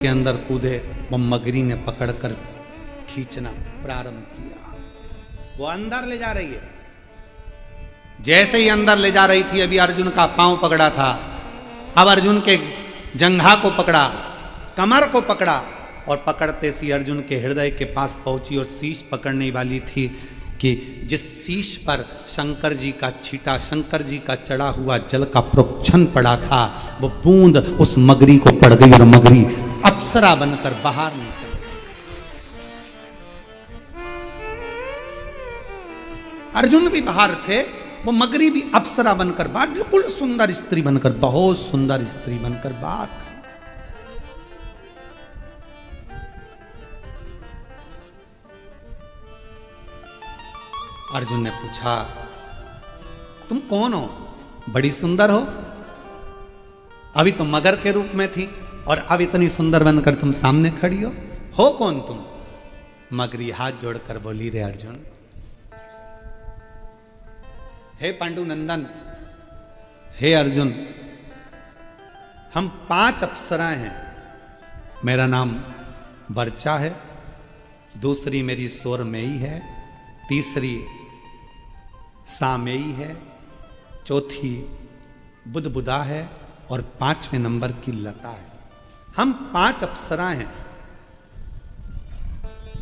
के अंदर कूदे, वो मगरी ने पकड़कर खींचना प्रारंभ किया। वो अंदर ले जा रही है। जैसे ही अंदर ले जा रही थी, अभी अर्जुन का पांव पकड़ा था, अब अर्जुन के जंघा को पकड़ा, कमर को पकड़ा, और पकड़ते सी अर्जुन के हृदय के पास पहुंची और शीश पकड़ने वाली थी कि जिस शीश पर शंकर जी का छीटा, शंकर जी का चढ़ा हुआ जल का प्रोक्षण पड़ा था, वो बूंद उस मगरी को पड़ गई और मगरी अप्सरा बनकर बाहर निकल गई। अर्जुन भी बाहर थे, वो मगरी भी अप्सरा बनकर बाहर, बिल्कुल सुंदर स्त्री बनकर, बहुत सुंदर स्त्री बनकर बाहर। अर्जुन ने पूछा, तुम कौन हो? बड़ी सुंदर हो, अभी तो मगर के रूप में थी और अब इतनी सुंदर बनकर तुम सामने खड़ी हो कौन तुम? मगरी हाथ जोड़कर बोली, रे अर्जुन, हे पांडुनंदन, हे अर्जुन, हम 5 अप्सराएं हैं। मेरा नाम वर्चा है, दूसरी मेरी सोरमेयी है, तीसरी सामेयी है, चौथी बुदबुदा है और 5वें नंबर की लता है। हम 5 अप्सराएं हैं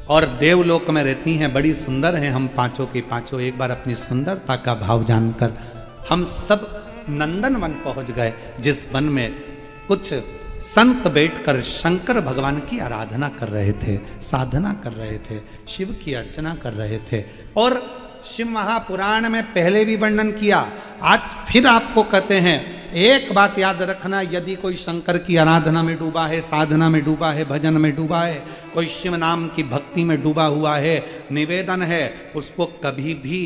और देवलोक में रहती हैं, बड़ी सुंदर हैं हम पांचों की पांचों। एक बार अपनी सुंदरता का भाव जानकर हम सब नंदन वन पहुंच गए, जिस वन में कुछ संत बैठकर शंकर भगवान की आराधना कर रहे थे, साधना कर रहे थे, शिव की अर्चना कर रहे थे। और शिव महापुराण में पहले भी वर्णन किया, आज फिर आपको कहते हैं, एक बात याद रखना, यदि कोई शंकर की आराधना में डूबा है, साधना में डूबा है, भजन में डूबा है, कोई शिव नाम की भक्ति में डूबा हुआ है, निवेदन है, उसको कभी भी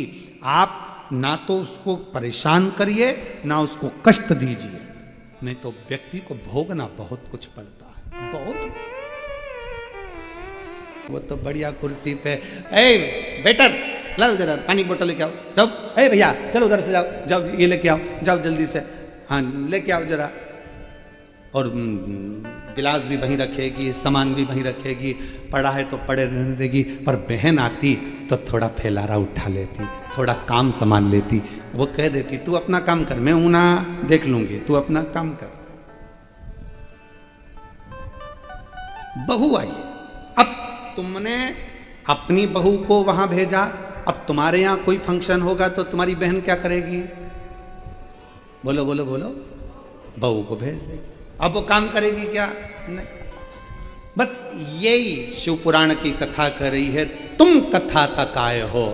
आप ना तो उसको परेशान करिए, ना उसको कष्ट दीजिए, नहीं तो व्यक्ति को भोगना बहुत कुछ पड़ता है, बहुत। वो तो बढ़िया कुर्सी पे, ए वेटर, लाओ जरा पानी बोतल लेके आओ, जाओ, ए भैया चलो उधर से जाओ, जाओ ये लेके आओ, जाओ जल्दी से, हाँ लेके आओ जरा। और गिलास भी वहीं रखेगी, सामान भी वहीं रखेगी, पड़ा है तो पड़े रहने देगी। पर बहन आती तो थोड़ा फैलारा उठा लेती, थोड़ा काम संभाल लेती, वो कह देती, तू अपना काम कर, मैं ऊना देख लूंगी, तू अपना काम कर। बहू आई, अब तुमने अपनी बहू को वहां भेजा, अब तुम्हारे यहां कोई फंक्शन होगा तो तुम्हारी बहन क्या करेगी? बोलो बोलो बोलो, बहू को भेज देगी। अब वो काम करेगी क्या? नहीं। बस यही शिव पुराण की कथा कर रही है, तुम कथा तक आए हो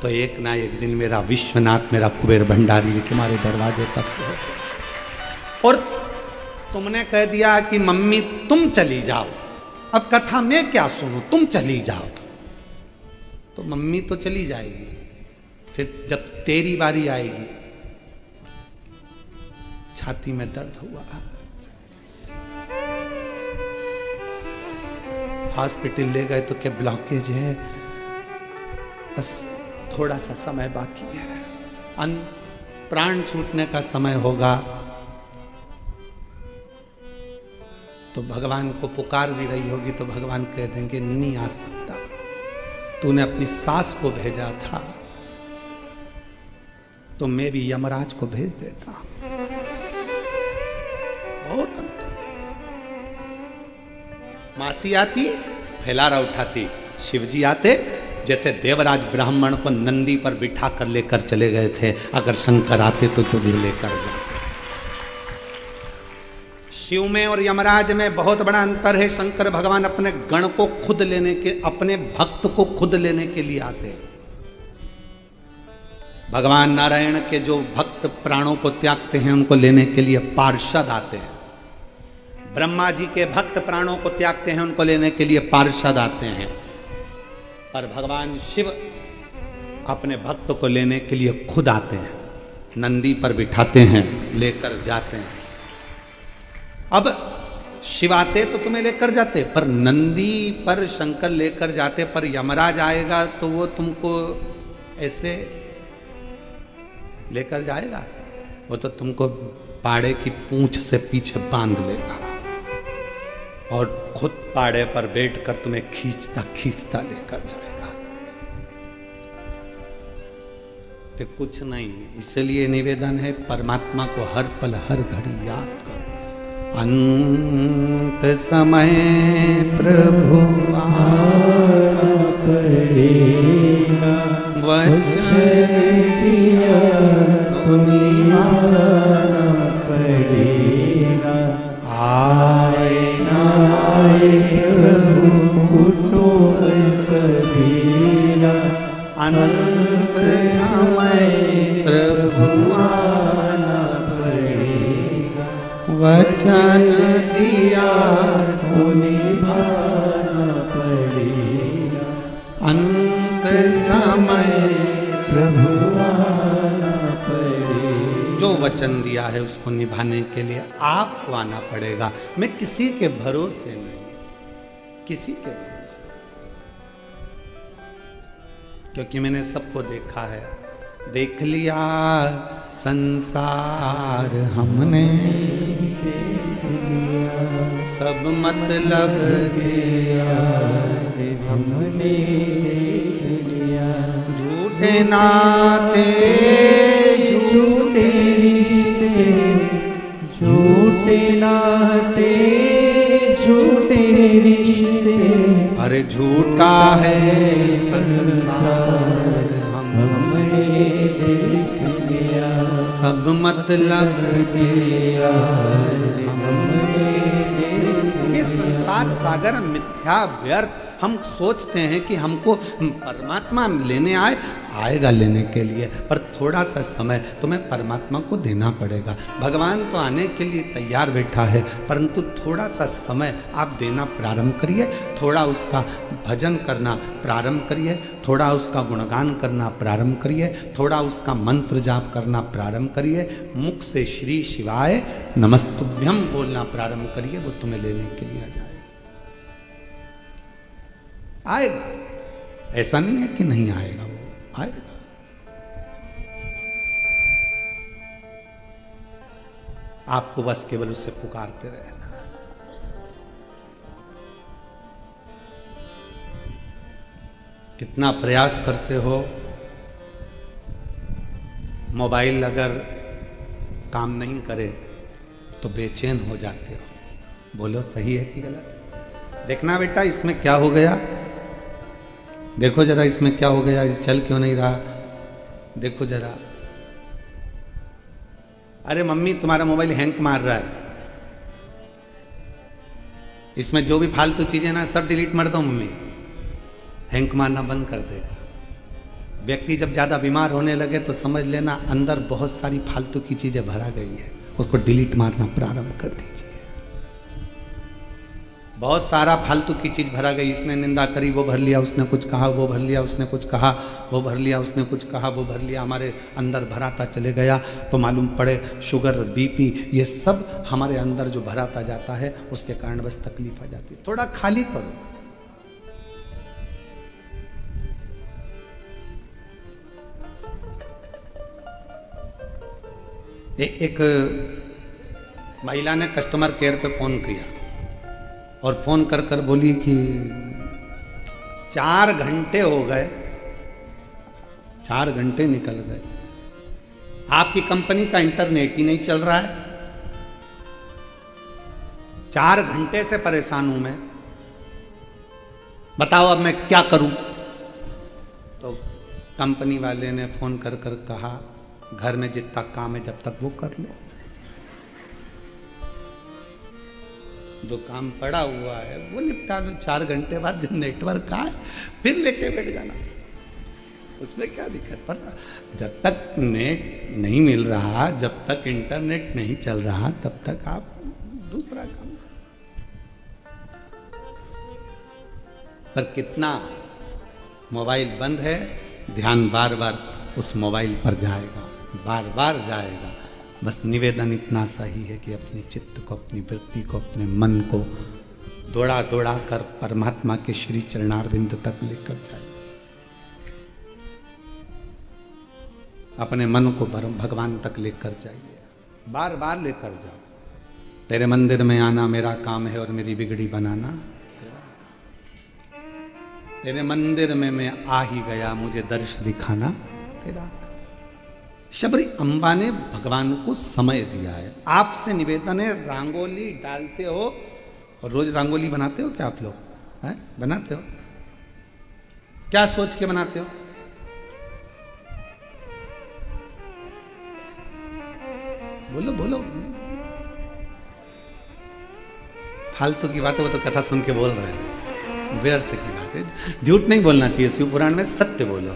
तो एक ना एक दिन मेरा विश्वनाथ, मेरा कुबेर भंडारी तुम्हारे दरवाजे तक हो। और तुमने कह दिया कि मम्मी तुम चली जाओ, अब कथा में क्या सुनूं, तुम चली जाओ, तो मम्मी तो चली जाएगी, फिर जब तेरी बारी आएगी, छाती में दर्द हुआ, हॉस्पिटल ले गए तो क्या ब्लॉकेज है, बस थोड़ा सा समय बाकी है, प्राण छूटने का समय होगा, तो भगवान को पुकार भी रही होगी तो भगवान कह देंगे नहीं आ सकता, तूने अपनी सास को भेजा था तो मैं भी यमराज को भेज देता। बहुत अंतर। मासी आती फैलारा उठाती, शिवजी आते जैसे देवराज ब्राह्मण को नंदी पर बिठा कर लेकर चले गए थे, अगर शंकर आते तो तुझे लेकर जाते। शिव में और यमराज में बहुत बड़ा अंतर है। शंकर भगवान अपने गण को खुद लेने के, अपने भक्त को खुद लेने के लिए आते हैं। भगवान नारायण के जो भक्त प्राणों को त्यागते हैं उनको लेने के लिए पार्षद आते हैं। ब्रह्मा जी के भक्त प्राणों को त्यागते हैं, उनको लेने के लिए पार्षद आते हैं। पर भगवान शिव अपने भक्त को लेने के लिए खुद आते हैं, नंदी पर बिठाते हैं, लेकर जाते हैं। अब शिव आते तो तुम्हें लेकर जाते, पर नंदी पर शंकर लेकर जाते, पर यमराज आएगा तो वो तुमको ऐसे लेकर जाएगा, वो तो तुमको पाड़े की पूंछ से पीछे बांध लेगा। और खुद पाड़े पर बैठकर तुम्हें खींचता खींचता लेकर जाएगा। तो कुछ नहीं, इसलिए निवेदन है परमात्मा को हर पल हर घड़ी याद करो। अंत समय प्रभु आना पड़ेगा, वचन दिया तो निभाना पड़ेगा। आए ना आए प्रभु कुटो कबीरा, अंत समय प्रभु आना पड़ेगा, वचन दिया तो निभाना पड़ेगा। अंत समय प्रभु आना पड़ेगा। जो वचन दिया है उसको निभाने के लिए आपको आना पड़ेगा। मैं किसी के भरोसे नहीं, किसी के भरोसे, क्योंकि मैंने सबको देखा है, देख लिया संसार हमने, देख लिया सब मतलब दिया हमने, देख लिया झूठे नाते झूठे रिश्ते, झूठे नाते झूठे रिश्ते, अरे झूठा है संसार हमने देख लिया, सब मतलब किया हमने देख लिया। ये संसार सागर मिथ्या व्यर्थ, हम सोचते हैं कि हमको परमात्मा लेने आएगा लेने के लिए, पर थोड़ा सा समय तुम्हें परमात्मा को देना पड़ेगा। भगवान तो आने के लिए तैयार बैठा है, परंतु थोड़ा सा समय आप देना प्रारंभ करिए, थोड़ा उसका भजन करना प्रारंभ करिए, थोड़ा उसका गुणगान करना प्रारंभ करिए, थोड़ा उसका मंत्र जाप करना प्रारंभ करिए, मुख से श्री शिवाय नमस्तुभ्यम बोलना प्रारंभ करिए, वो तुम्हें लेने के लिए आ जाए, आएगा। ऐसा नहीं है कि नहीं आएगा, वो आएगा। आपको बस केवल उससे पुकारते रहना। कितना प्रयास करते हो, मोबाइल अगर काम नहीं करे तो बेचैन हो जाते हो। बोलो सही है कि गलत? देखना बेटा इसमें क्या हो गया, देखो जरा इसमें क्या हो गया, ये चल क्यों नहीं रहा, देखो जरा। अरे मम्मी तुम्हारा मोबाइल हैंग मार रहा है, इसमें जो भी फालतू चीजें ना सब डिलीट मार दो मम्मी, हैंग मारना बंद कर देगा। व्यक्ति जब ज्यादा बीमार होने लगे तो समझ लेना अंदर बहुत सारी फालतू की चीजें भरा गई है, उसको डिलीट मारना प्रारंभ कर दीजिए। बहुत सारा फालतू की चीज भरा गई, इसने निंदा करी वो भर लिया, उसने कुछ कहा वो भर लिया, उसने कुछ कहा वो भर लिया, उसने कुछ कहा वो भर लिया, हमारे अंदर भराता चले गया तो मालूम पड़े शुगर बीपी ये सब हमारे अंदर जो भराता जाता है उसके कारण बस तकलीफ आ जाती है। थोड़ा खाली करो। एक महिला ने कस्टमर केयर पे फोन किया और फोन कर कर बोली कि 4 घंटे हो गए, 4 घंटे निकल गए, आपकी कंपनी का इंटरनेट ही नहीं चल रहा है, 4 घंटे से परेशान हूं मैं, बताओ अब मैं क्या करूं। तो कंपनी वाले ने फोन कर कर कहा घर में जितना काम है जब तक वो कर लो, जो काम पड़ा हुआ है वो निपटा लो, 4 घंटे बाद जब नेटवर्क आए फिर लेके बैठ जाना, उसमें क्या दिक्कत। पर जब तक नेट नहीं मिल रहा, जब तक इंटरनेट नहीं चल रहा, तब तक आप दूसरा काम। पर कितना मोबाइल बंद है, ध्यान बार बार उस मोबाइल पर जाएगा, बार बार जाएगा। बस निवेदन इतना सही है कि अपने चित्त को, अपनी वृत्ति को, अपने मन को दौड़ा दौड़ा कर परमात्मा के श्री चरणारविंद तक लेकर जाए। अपने मन को भगवान तक लेकर जाइए, बार बार लेकर जाओ। तेरे मंदिर में आना मेरा काम है और मेरी बिगड़ी बनाना तेरे मंदिर में मैं आ ही गया, मुझे दर्श दिखाना तेरा। शबरी अम्बा ने भगवान को समय दिया है। आपसे निवेदन है, रंगोली डालते हो और रोज रंगोली बनाते हो क्या आप लोग? हैं? बनाते हो? क्या सोच के बनाते हो? बोलो बोलो। फालतू की बात है, वो तो कथा सुन के बोल रहे हैं, व्यर्थ की बात है। झूठ नहीं बोलना चाहिए, शिव पुराण में सत्य बोलो।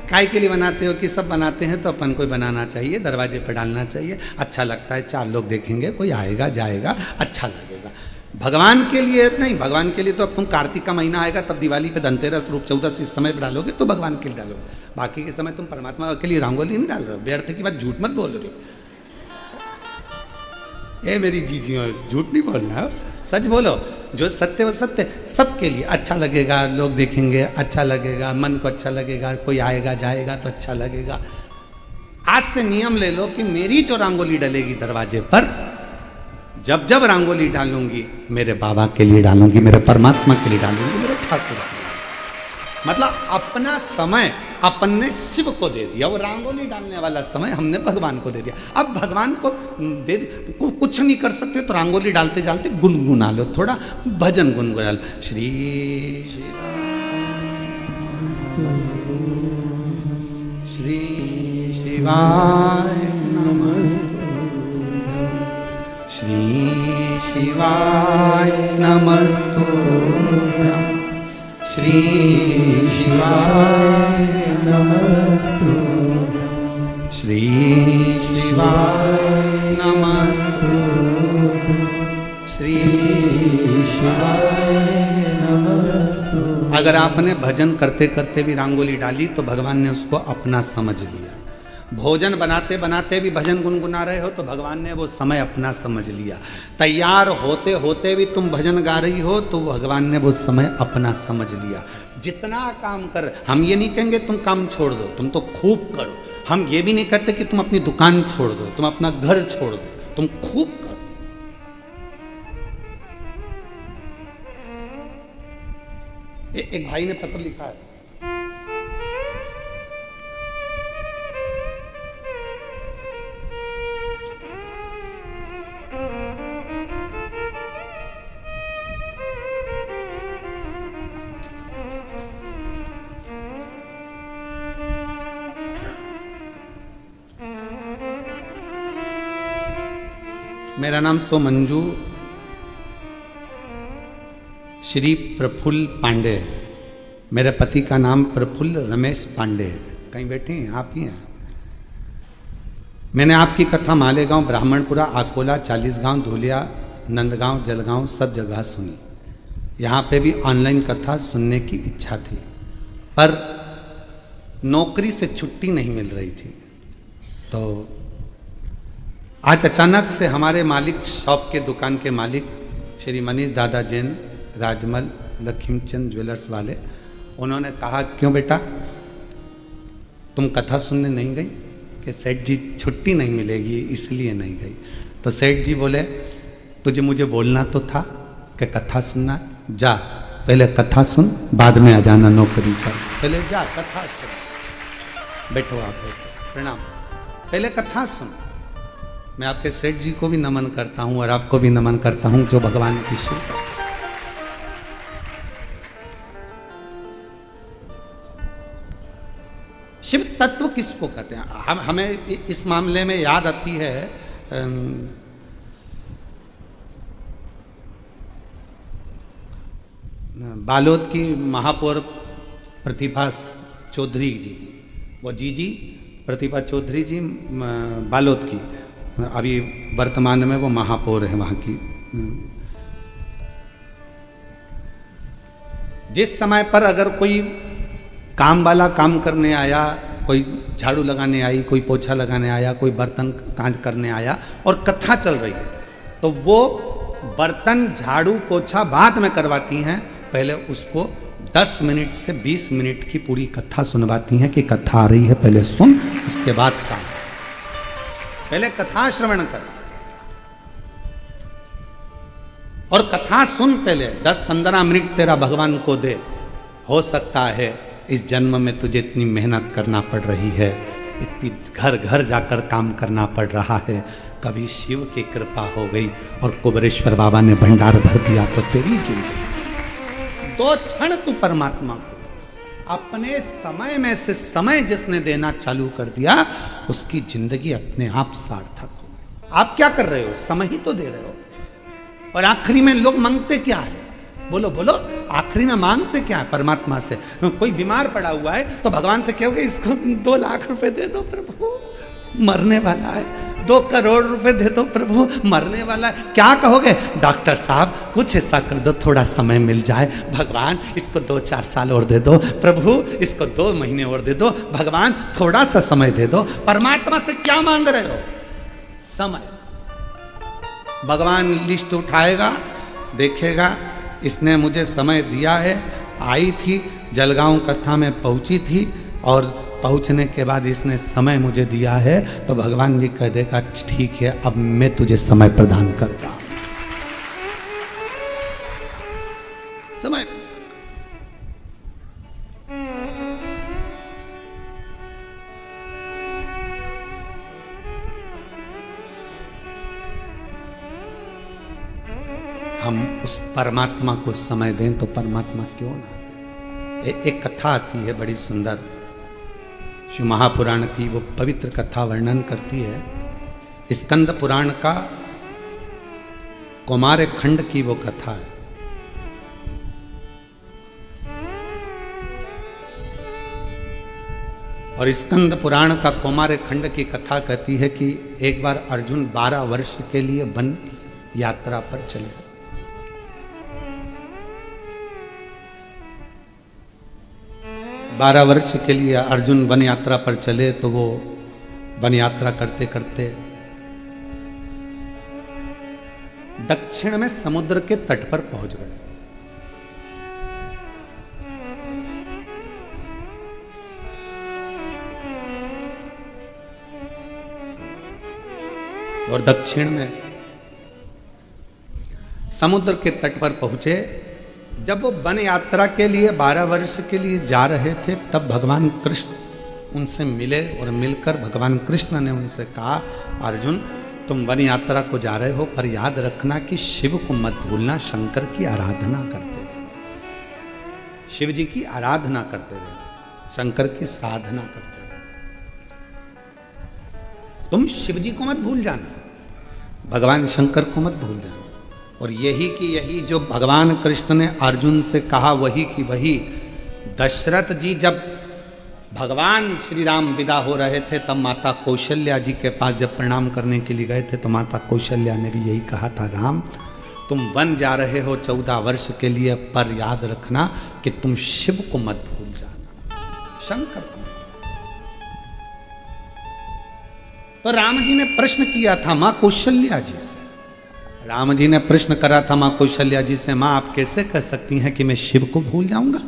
काय के लिए बनाते हो कि सब बनाते हैं तो अपन को बनाना चाहिए, दरवाजे पर डालना चाहिए, अच्छा लगता है, 4 लोग देखेंगे, कोई आएगा जाएगा, अच्छा लगेगा। भगवान के लिए नहीं, भगवान के लिए तो अब तुम कार्तिक का महीना आएगा तब दिवाली पे, धनतेरस, रूप चौदस, इस समय पे डालोगे तो भगवान के लिए डालोगे। बाकी के समय तुम परमात्मा के लिए रंगोली नहीं डाल रहे हो। व्यर्थ की बात, झूठ मत बोल रहे हो। ए मेरी जीजियों, झूठ नहीं बोलना, सच बोलो। जो सत्य वो सत्य, सबके लिए अच्छा लगेगा, लोग देखेंगे अच्छा लगेगा, मन को अच्छा लगेगा, कोई आएगा जाएगा तो अच्छा लगेगा। आज से नियम ले लो कि मेरी जो रंगोली डलेगी दरवाजे पर, जब जब रंगोली डालूंगी मेरे बाबा के लिए डालूंगी, मेरे परमात्मा के लिए डालूंगी, मेरे ठाकुर। मतलब अपना समय अपन ने शिव को दे दिया, वो रंगोली डालने वाला समय हमने भगवान को दे दिया। अब भगवान को दे कुछ नहीं कर सकते तो रंगोली डालते डालते गुनगुना लो, थोड़ा भजन गुनगुना लो। श्री श्री शिवाय नमस्तु, श्री शिवाय नमस्तुभ्यं, श्री शिवाय नमस्तुभ्यं, श्री शिवाय नमस्तुभ्यं, श्री शिवाय नमस्तुभ्यं। अगर आपने भजन करते करते भी रंगोली डाली तो भगवान ने उसको अपना समझ लिया। भोजन बनाते बनाते भी भजन गुनगुना रहे हो तो भगवान ने वो समय अपना समझ लिया। तैयार होते होते भी तुम भजन गा रही हो तो भगवान ने वो समय अपना समझ लिया। जितना काम कर, हम ये नहीं कहेंगे तुम काम छोड़ दो, तुम तो खूब करो। हम ये भी नहीं कहते कि तुम अपनी दुकान छोड़ दो, तुम अपना घर छोड़ दो, तुम खूब करो। एक भाई ने पत्र लिखा है, मेरा नाम सो मंजू श्री प्रफुल्ल पांडे है। मेरे पति का नाम प्रफुल्ल रमेश पांडे है। कहीं बैठे हैं? आप ही हैं। मैंने आपकी कथा मालेगांव, ब्राह्मणपुरा, आकोला, 40 गांव, धुलिया, नंदगांव, जलगांव सब जगह सुनी। यहाँ पे भी ऑनलाइन कथा सुनने की इच्छा थी पर नौकरी से छुट्टी नहीं मिल रही थी। तो आज अचानक से हमारे मालिक, शॉप के दुकान के मालिक श्री मनीष दादा जैन, राजमल लक्ष्मीचंद ज्वेलर्स वाले, उन्होंने कहा क्यों बेटा तुम कथा सुनने नहीं गई? कि सेठ जी छुट्टी नहीं मिलेगी इसलिए नहीं गई। तो सेठ जी बोले तुझे मुझे बोलना तो था कि कथा सुनना, जा पहले कथा सुन बाद में आ जाना नौकरी पर। पहले जा कथा सुन। बैठो आप, बैठो, प्रणाम। पहले कथा सुन। मैं आपके सेठ जी को भी नमन करता हूं और आपको भी नमन करता हूं जो भगवान की शिव। शिव तत्व किसको कहते हैं? हमें इस मामले में याद आती है बालोद की महापौर प्रतिभा चौधरी जी की, वो जी प्रतिभा चौधरी जी बालोद की, अभी वर्तमान में वो महापौर है वहाँ की। जिस समय पर अगर कोई काम वाला काम करने आया, कोई झाड़ू लगाने आई, कोई पोछा लगाने आया, कोई बर्तन कांच करने आया और कथा चल रही है तो वो बर्तन झाड़ू पोछा बाद में करवाती हैं, पहले उसको 10 मिनट से 20 मिनट की पूरी कथा सुनवाती हैं कि कथा आ रही है पहले सुन, उसके बाद काम, पहले कथा श्रवण कर। और कथा सुन पहले 10-15 मिनट तेरा भगवान को दे। हो सकता है इस जन्म में तुझे इतनी मेहनत करना पड़ रही है, इतनी घर घर जाकर काम करना पड़ रहा है, कभी शिव की कृपा हो गई और कुबेरेश्वर बाबा ने भंडार भर दिया तो तेरी जिंदगी 2 क्षण तू परमात्मा को अपने समय में से समय जिसने देना चालू कर दिया उसकी जिंदगी अपने आप सार्थक हो गई। आप क्या कर रहे हो? समय ही तो दे रहे हो। और आखिरी में लोग मांगते क्या है? बोलो बोलो, आखिरी में मांगते क्या है परमात्मा से? कोई बीमार पड़ा हुआ है तो भगवान से कहोगे इसको 2 लाख रुपए दे दो प्रभु, मरने वाला है। 2 करोड़ रुपए दे दो प्रभु, मरने वाला है। क्या कहोगे? डॉक्टर साहब कुछ ऐसा कर दो, थोड़ा समय मिल जाए। भगवान इसको 2-4 साल और दे दो प्रभु, इसको 2 महीने और दे दो भगवान, थोड़ा सा समय दे दो। परमात्मा से क्या मांग रहे हो? समय। भगवान लिस्ट उठाएगा, देखेगा इसने मुझे समय दिया है, आई थी जलगांव कथा में पहुंची थी और पहुंचने के बाद इसने समय मुझे दिया है, तो भगवान भी कह देगा ठीक है अब मैं तुझे समय प्रदान करता हूं। समय हम उस परमात्मा को समय दें तो परमात्मा क्यों ना दे। एक कथा आती है बड़ी सुंदर, शिव महापुराण की वो पवित्र कथा वर्णन करती है। स्कंद पुराण का कौमार खंड की वो कथा है। और स्कंद पुराण का कौमार खंड की कथा कहती है कि एक बार अर्जुन 12 वर्ष के लिए वन यात्रा पर चले। 12 वर्ष के लिए अर्जुन वन यात्रा पर चले तो वो वन यात्रा करते करते दक्षिण में समुद्र के तट पर पहुंच गए। और दक्षिण में समुद्र के तट पर पहुंचे। जब वो वन यात्रा के लिए 12 वर्ष के लिए जा रहे थे तब भगवान कृष्ण उनसे मिले और मिलकर भगवान कृष्ण ने उनसे कहा, अर्जुन तुम वन यात्रा को जा रहे हो पर याद रखना कि शिव को मत भूलना, शंकर की आराधना करते रहना, शिव जी की आराधना करते रहना, शंकर की साधना करते रहना, तुम शिव जी को मत भूल जाना, भगवान शंकर को मत भूल जाना। और यही की यही जो भगवान कृष्ण ने अर्जुन से कहा वही की वही दशरथ जी जब भगवान श्री राम विदा हो रहे थे तब माता कौशल्या जी के पास जब प्रणाम करने के लिए गए थे तो माता कौशल्या ने भी यही कहा था, राम तुम वन जा रहे हो 14 वर्ष के लिए पर याद रखना कि तुम शिव को मत भूल जाना, शंकर को। तो राम जी ने प्रश्न किया था मां कौशल्या जी से, राम जी ने प्रश्न करा था मां कौशल्या जी से, मां आप कैसे कह सकती हैं कि मैं शिव को भूल जाऊंगा?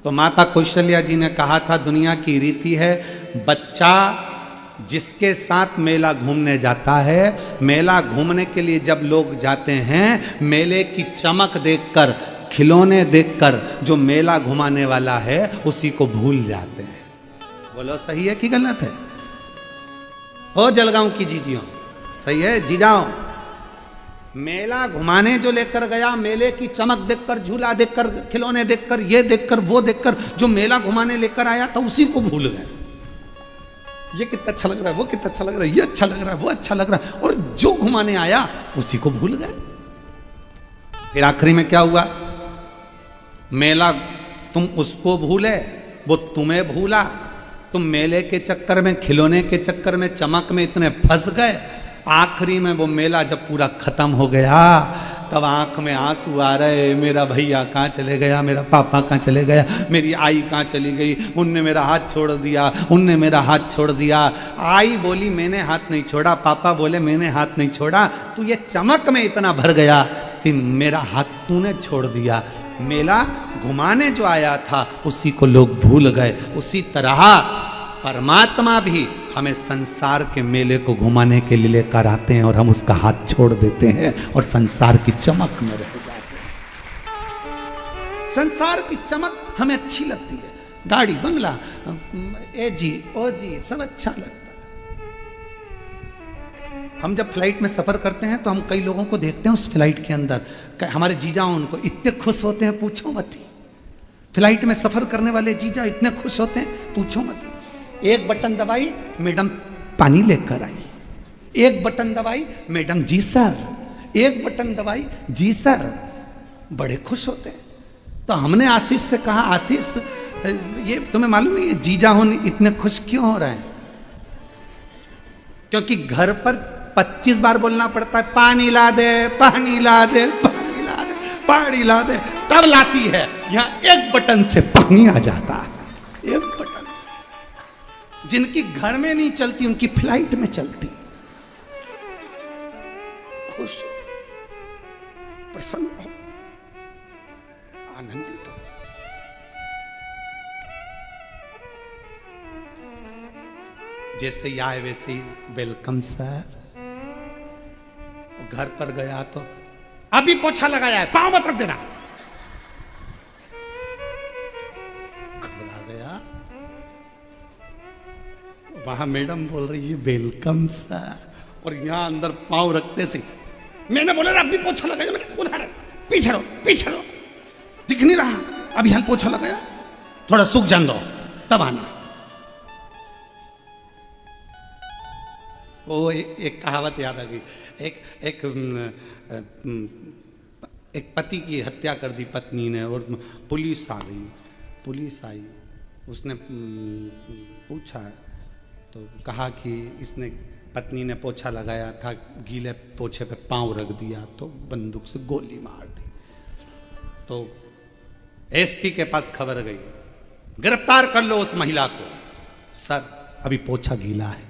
तो माता कौशल्या जी ने कहा था, दुनिया की रीति है बच्चा जिसके साथ मेला घूमने जाता है, मेला घूमने के लिए जब लोग जाते हैं मेले की चमक देखकर, खिलौने देखकर जो मेला घुमाने वाला है उसी को भूल जाते हैं। बोलो सही है कि गलत है? हो जलगांव की जीजियों, सही है जीजाओ? मेला घुमाने जो लेकर गया, मेले की चमक देखकर, झूला देखकर, खिलौने देखकर, ये देखकर, वो देखकर जो मेला घुमाने लेकर आया था उसी को भूल गए। ये कितना अच्छा लग रहा है, वो कितना अच्छा लग रहा है, ये अच्छा लग रहा है, वो अच्छा लग रहा है, और जो घुमाने आया उसी को भूल गए। फिर आखिरी में क्या हुआ? मेला तुम उसको भूले, वो तुम्हें भूला। तुम मेले के चक्कर में, खिलौने के चक्कर में, चमक में इतने फंस गए, आखिरी में वो मेला जब पूरा खत्म हो गया तब आंख में आंसू आ रहे, मेरा भैया कहाँ चले गया, मेरा पापा कहाँ चले गया, मेरी आई कहाँ चली गई, उनने मेरा हाथ छोड़ दिया, उनने मेरा हाथ छोड़ दिया। आई बोली मैंने हाथ नहीं छोड़ा, पापा बोले मैंने हाथ नहीं छोड़ा, तू ये चमक में इतना भर गया कि मेरा हाथ तूने छोड़ दिया। मेला घुमाने जो आया था उसी को लोग भूल गए। उसी तरह परमात्मा भी हमें संसार के मेले को घुमाने के लिए लेकर आते हैं और हम उसका हाथ छोड़ देते हैं और संसार की चमक में रह जाते हैं। संसार की चमक हमें अच्छी लगती है, गाड़ी बंगला ए जी ओ जी सब अच्छा लगता है। हम जब फ्लाइट में सफर करते हैं तो हम कई लोगों को देखते हैं उस फ्लाइट के अंदर, हमारे जीजा उनको इतने खुश होते हैं पूछो मत ही। फ्लाइट में सफर करने वाले जीजा इतने खुश होते हैं पूछो मत ही। एक बटन दबाई मैडम पानी लेकर आई, एक बटन दबाई मैडम जी सर, एक बटन दबाई जी सर, बड़े खुश होते हैं। तो हमने आशीष से कहा, आशीष ये तुम्हें मालूम है ये जीजा होने इतने खुश क्यों हो रहे हैं? क्योंकि घर पर 25 बार बोलना पड़ता है पानी ला दे पानी ला दे पानी ला दे पानी ला दे, तब लाती है। यहां एक बटन से पानी आ जाता है, एक बटन से। जिनकी घर में नहीं चलती उनकी फ्लाइट में चलती। खुश हो, प्रसन्न हो, आनंदित हो। जैसे ही आए वैसे ही वेलकम सर। घर पर गया तो अभी पोछा लगाया है, पांव मत रख देना। घबरा गया, वहां मैडम बोल रही है वेलकम सर, और यहां अंदर पांव रखते से मैंने बोला अभी पोछा लगाया, मैंने उधर पीछे रहो पीछे रहो, दिख नहीं रहा, अभी यहां पोछा लगाया, थोड़ा सूख जान दो तब आना। वो एक कहावत याद आ गई। एक पति की हत्या कर दी पत्नी ने और पुलिस आ गई, पुलिस आई, उसने पूछा तो कहा कि इसने पत्नी ने पोछा लगाया था, गीले पोछे पे पांव रख दिया तो बंदूक से गोली मार दी। तो एसपी के पास खबर गई, गिरफ्तार कर लो उस महिला को। सर अभी पोछा गीला है,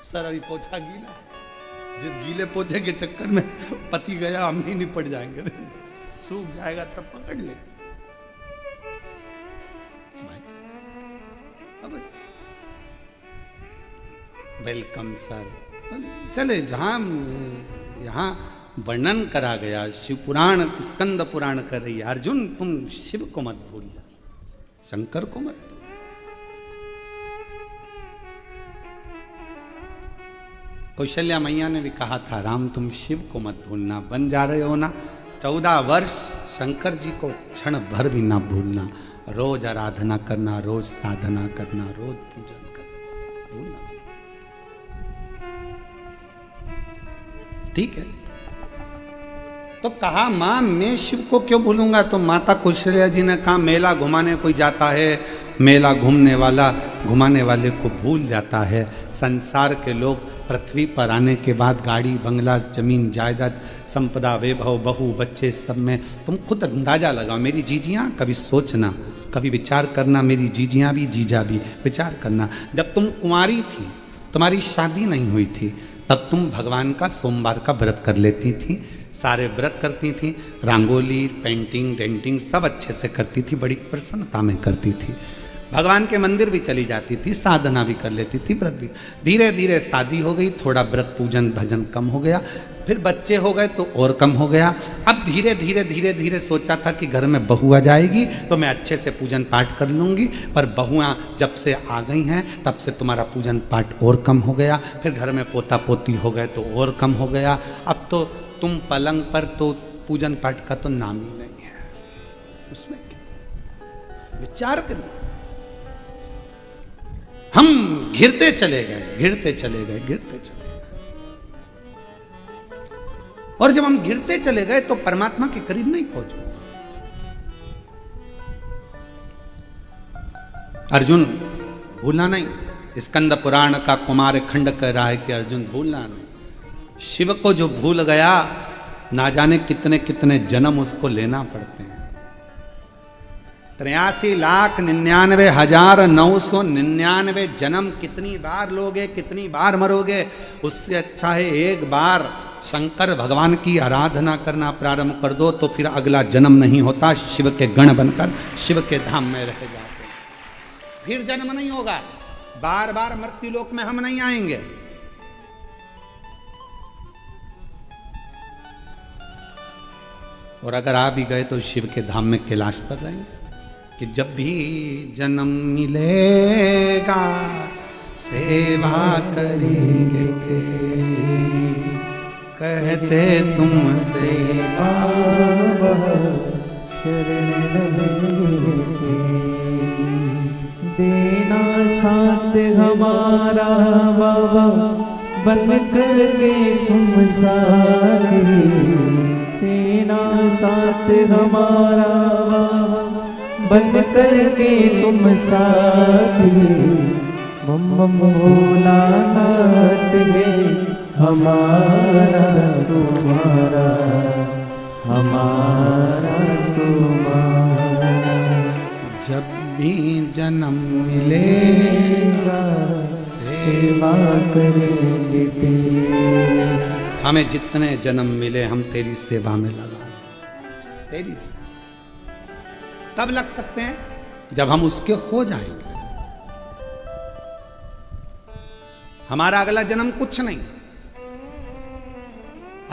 सर अभी पोछा गीला है। जिस गीले पोछे के चक्कर में पति गया हम ही निपट जाएंगे, सूख जाएगा तब पकड़ ले भाई। अब वेलकम सर, तो चले जहां यहां वर्णन करा गया, शिव पुराण स्कंद पुराण कर रही है, अर्जुन तुम शिव को मत भूलिए, शंकर को मत। कौशल्या मैया ने भी कहा था राम तुम शिव को मत भूलना, बन जा रहे हो ना 14 वर्ष, शंकर जी को क्षण भर भी ना भूलना, रोज आराधना करना, रोज साधना करना, रोज पूजन करना, भूलना ठीक है। तो कहा मां मैं शिव को क्यों भूलूंगा? तो माता कौशल्या जी ने कहा मेला घुमाने कोई जाता है, मेला घूमने वाला घुमाने वाले को भूल जाता है। संसार के लोग पृथ्वी पर आने के बाद गाड़ी बंगला जमीन जायदाद संपदा वैभव बहू बच्चे सब में तुम खुद अंदाजा लगाओ। मेरी जीजियाँ कभी सोचना, कभी विचार करना, मेरी जीजियाँ भी जीजा भी विचार करना, जब तुम कुंवारी थी, तुम्हारी शादी नहीं हुई थी, तब तुम भगवान का सोमवार का व्रत कर लेती थी, सारे व्रत करती थी, रंगोली पेंटिंग डेंटिंग सब अच्छे से करती थी, बड़ी प्रसन्नता में करती थी, भगवान के मंदिर भी चली जाती थी, साधना भी कर लेती थी, व्रत भी। धीरे धीरे शादी हो गई, थोड़ा व्रत पूजन भजन कम हो गया, फिर बच्चे हो गए तो और कम हो गया। अब धीरे धीरे धीरे धीरे सोचा था कि घर में बहू आ जाएगी तो मैं अच्छे से पूजन पाठ कर लूँगी, पर बहुआँ जब से आ गई हैं तब से तुम्हारा पूजन पाठ और कम हो गया, फिर घर में पोता पोती हो गए तो और कम हो गया, अब तो तुम पलंग पर तो पूजन पाठ का तो नाम ही नहीं है। उसमें क्या विचार करिए। हम घिरते चले गए, घिरते चले गए, घिरते चले गए, और जब हम घिरते चले गए तो परमात्मा के करीब नहीं पहुंचे। अर्जुन भूलना नहीं, स्कंद पुराण का कुमार खंड कह रहा है कि अर्जुन भूलना नहीं। शिव को जो भूल गया ना जाने कितने कितने जन्म उसको लेना पड़ते हैं। 83,99,999 जन्म कितनी बार लोगे, कितनी बार मरोगे, उससे अच्छा है एक बार शंकर भगवान की आराधना करना प्रारंभ कर दो तो फिर अगला जन्म नहीं होता, शिव के गण बनकर शिव के धाम में रह जाते। फिर जन्म नहीं होगा, बार बार मृत्यु लोक में हम नहीं आएंगे। और अगर आ भी गए तो शिव के धाम में कैलाश पर रहेंगे कि जब भी जन्म मिलेगा सेवा करेंगे, कहते तुमसे शरण देना साथ हमारा बाबा, बन करके तुम साथी, देना साथ हमारा बाबा, बन करके तुम साथी। मम भोलानाथ है हमारा तुम्हारा, हमारा तुम्हारा। जब भी जन्म मिलेगा सेवा करेंगे तेरी। हमें जितने जन्म मिले हम तेरी सेवा में लगा तेरी सेवा। कब लग सकते हैं? जब हम उसके हो जाएंगे। हमारा अगला जन्म कुछ नहीं।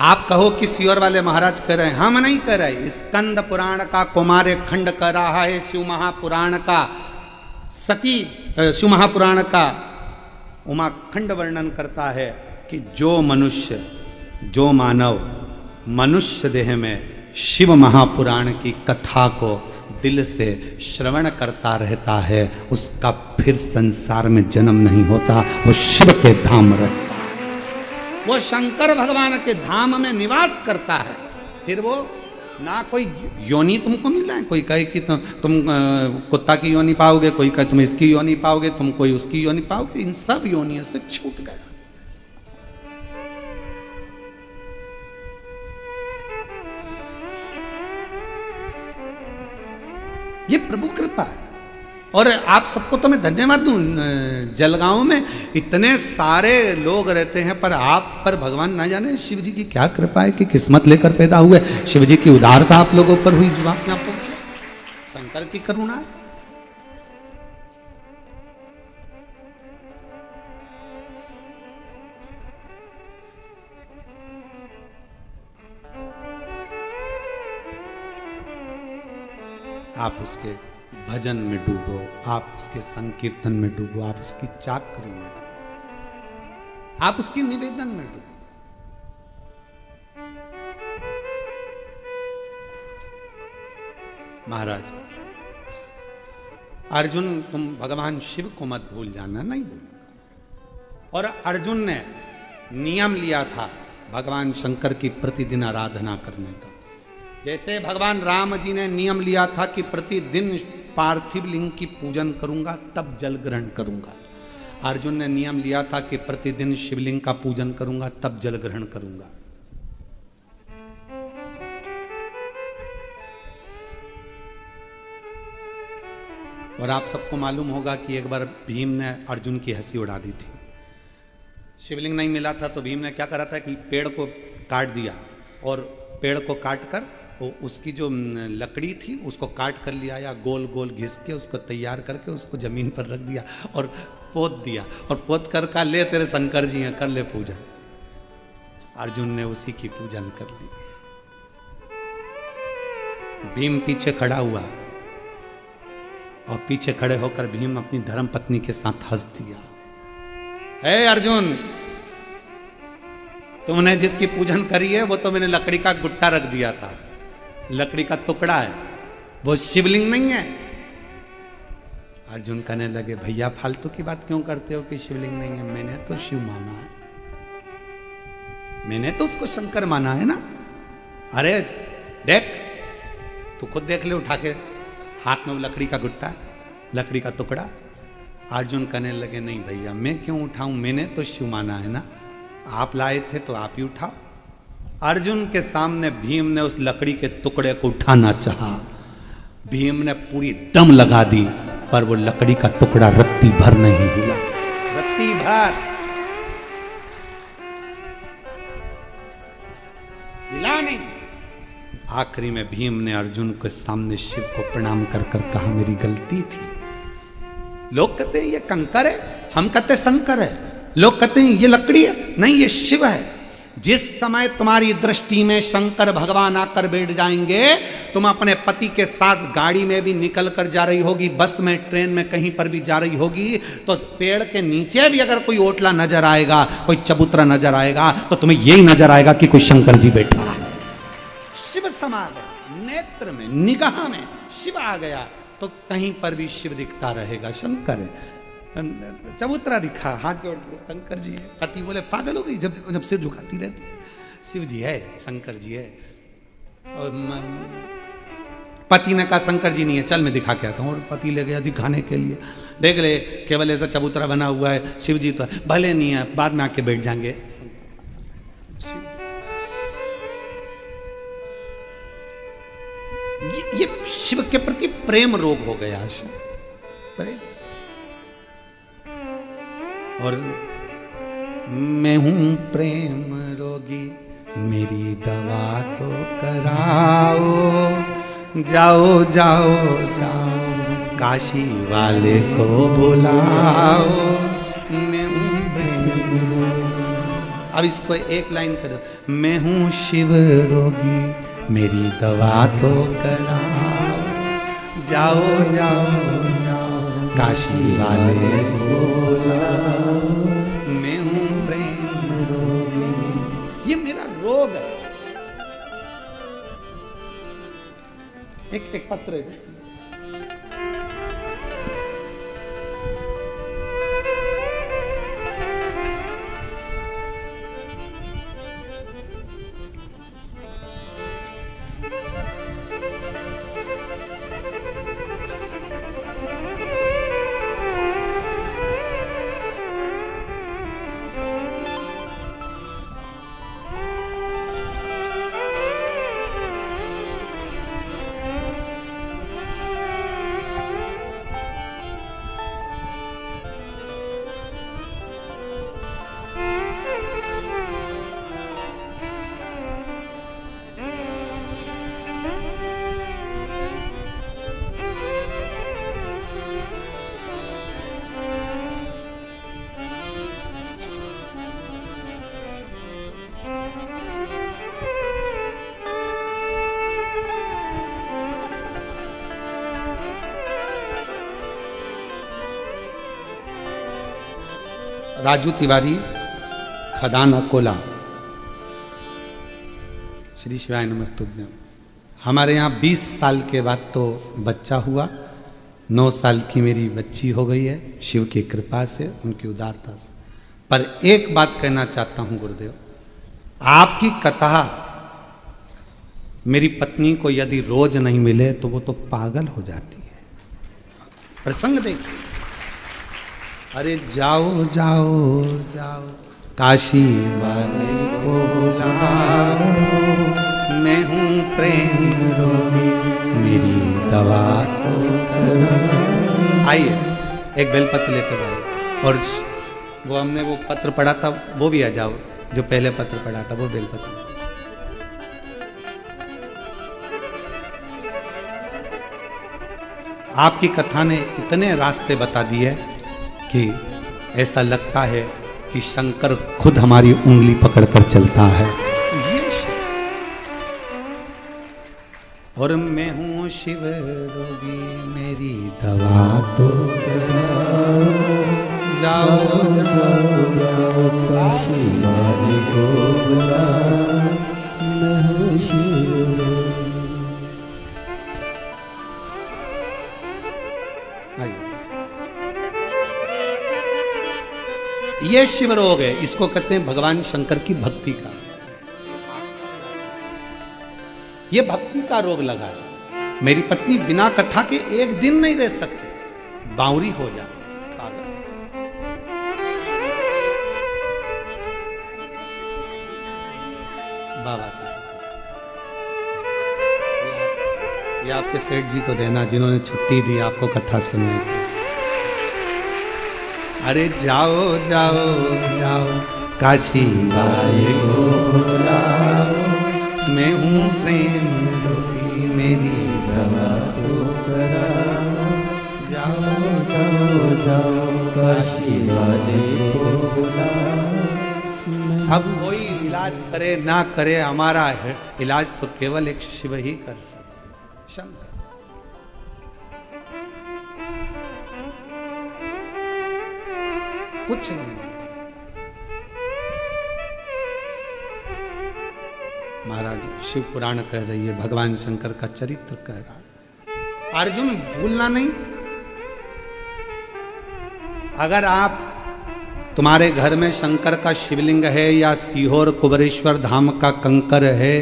आप कहो कि सियोर वाले महाराज कर रहे हैं, हम नहीं कर रहे। स्कंद पुराण का कुमारे खंड कर रहा है, शिव महापुराण का सती, शिव महापुराण का उमाखंड वर्णन करता है कि जो मनुष्य, जो मानव मनुष्य देह में शिव महापुराण की कथा को दिल से श्रवण करता रहता है, उसका फिर संसार में जन्म नहीं होता, वो शिव के धाम रहता है, वो शंकर भगवान के धाम में निवास करता है। फिर वो ना कोई योनि तुमको मिला है, कोई कहे कि तुम कुत्ता की योनि पाओगे, कोई कहे तुम इसकी योनि पाओगे, तुम कोई उसकी योनि पाओगे। इन सब योनियों से छूट गया। ये प्रभु कृपा है। और आप सबको तो मैं धन्यवाद दूं, जलगांव में इतने सारे लोग रहते हैं, पर आप पर भगवान ना जाने शिव जी की क्या कृपा है कि किस्मत लेकर पैदा हुए। शिव जी की उदारता आप लोगों पर हुई जो आप यहाँ पहुंचे, शंकर की करुणा है। आप उसके भजन में डूबो, आप उसके संकीर्तन में डूबो, आप उसकी चाकरी में डूबो, आप उसकी निवेदन में डूबो। महाराज अर्जुन, तुम भगवान शिव को मत भूल जाना, नहीं भूलना। और अर्जुन ने नियम लिया था भगवान शंकर की प्रतिदिन आराधना करने का। जैसे भगवान राम जी ने नियम लिया था कि प्रतिदिन पार्थिव लिंग की पूजन करूंगा तब जल ग्रहण करूंगा, अर्जुन ने नियम लिया था कि प्रतिदिन शिवलिंग का पूजन करूंगा तब जल ग्रहण करूंगा। और आप सबको मालूम होगा कि एक बार भीम ने अर्जुन की हंसी उड़ा दी थी। शिवलिंग नहीं मिला था तो भीम ने क्या करा था कि पेड़ को काट दिया, और पेड़ को काट कर उसकी जो लकड़ी थी उसको काट कर लिया, या गोल गोल घिस के उसको तैयार करके उसको जमीन पर रख दिया और पोत दिया, और पोत कर का ले तेरे शंकर जी हैं, कर ले पूजन। अर्जुन ने उसी की पूजन कर ली। भीम पीछे खड़ा हुआ और पीछे खड़े होकर भीम अपनी धर्म पत्नी के साथ हंस दिया। हे अर्जुन, तुमने जिसकी पूजन करी है वो तो मैंने लकड़ी का गुट्टा रख दिया था, लकड़ी का टुकड़ा है, वो शिवलिंग नहीं है। अर्जुन कहने लगे भैया फालतू की बात क्यों करते हो कि शिवलिंग नहीं है, मैंने तो शिव माना है, मैंने तो उसको शंकर माना है ना। अरे देख, तू खुद देख ले, उठा के हाथ में वो लकड़ी का गुट्टा, लकड़ी का टुकड़ा। अर्जुन कहने लगे नहीं भैया मैं क्यों उठाऊं, मैंने तो शिव माना है ना, आप लाए थे तो आप ही उठाओ। अर्जुन के सामने भीम ने उस लकड़ी के टुकड़े को उठाना चाहा, भीम ने पूरी दम लगा दी, पर वो लकड़ी का टुकड़ा रत्ती भर नहीं हिला, रत्ती भर हिला नहीं। आखिरी में भीम ने अर्जुन के सामने शिव को प्रणाम कर कर कहा मेरी गलती थी, लोग कहते हैं ये कंकर है, हम कहते हैं शंकर है। लोग कहते हैं ये लकड़ी है, नहीं ये शिव है। जिस समय तुम्हारी दृष्टि में शंकर भगवान आकर बैठ जाएंगे, तुम अपने पति के साथ गाड़ी में भी निकल कर जा रही होगी, बस में, ट्रेन में, कहीं पर भी जा रही होगी, तो पेड़ के नीचे भी अगर कोई ओटला नजर आएगा, कोई चबूतरा नजर आएगा, तो तुम्हें यही नजर आएगा कि कोई शंकर जी बैठा है। शिव समा गए, नेत्र में, निगाह में शिव आ गया, तो कहीं पर भी शिव दिखता रहेगा, शंकर है। चबूतरा दिखा, हाथ जोड़ के, शंकर जी है। पति बोले पागल हो गई, जब जब सिर झुकाती रहती है। शिव जी है, शंकर जी है। और पति ने कहा शंकर जी नहीं है, चल मैं दिखा के आता हूँ। और पति ले गया दिखाने के लिए, देख ले केवल ऐसा चबूतरा बना हुआ है, शिव जी तो भले नहीं है, बाद में आके बैठ जाएंगे। ये शिव के प्रति प्रेम रोग हो गया, प्रेम। और मैं हूं प्रेम रोगी, मेरी दवा तो कराओ, जाओ जाओ जाओ काशी वाले को बुलाओ, मैं हूं प्रेम रोगी। अब इसको एक लाइन करो, मैं हूं शिव रोगी, मेरी दवा तो कराओ, जाओ जाओ जाओ काशी वाले को बुलाओ, मैं हूं प्रेम रोगी। ये मेरा रोग है। एक पत्र है। राजू तिवारी, खदान अकोला। श्री शिवाय नमस्तुभ्यम। हमारे यहाँ 20 साल के बाद तो बच्चा हुआ, 9 साल की मेरी बच्ची हो गई है, शिव की कृपा से, उनकी उदारता से। पर एक बात कहना चाहता हूँ गुरुदेव, आपकी कथा मेरी पत्नी को यदि रोज नहीं मिले तो वो तो पागल हो जाती है। प्रसंग देखिए, अरे जाओ जाओ जाओ काशी वाले को बुलाओ, मैं हूँ प्रेम रोगी, मेरी दवा तो कराओ। आइए एक बेलपत्र लेकर आइए। और वो हमने वो पत्र पढ़ा था, वो भी आ जाओ, जो पहले पत्र पढ़ा था वो बेलपत्र। आपकी कथा ने इतने रास्ते बता दिए कि ऐसा लगता है कि शंकर खुद हमारी उंगली पकड़कर चलता है। और मैं हूं शिव रोगी, मेरी दवा तो कराओ, जाओ जाओ जाओ काशी वाले को बुलाओ, मैं हूं शिव रोगी। ये शिव रोग है, इसको कहते हैं भगवान शंकर की भक्ति का। ये भक्ति का रोग लगा है। मेरी पत्नी बिना कथा के एक दिन नहीं रह सकती, बावरी हो जा पागल। बाबा ये आपके सेठ जी को देना, जिन्होंने छुट्टी दी आपको कथा सुनने की। अरे जाओ जाओ जाओ काशी वाले को बुलाओ, मैं हूँ प्रेम रोगी, मेरी दवा तो कराओ, जाओ जाओ काशी वाले को बुला। अब कोई इलाज करे ना करे, हमारा इलाज तो केवल एक शिव ही कर सकते, शंकर। कुछ नहीं। महाराज शिव पुराण कह रही है, भगवान शंकर का चरित्र कह रहा है। अर्जुन भूलना नहीं, अगर आप तुम्हारे घर में शंकर का शिवलिंग है या सीहोर कुबरेश्वर धाम का कंकर है,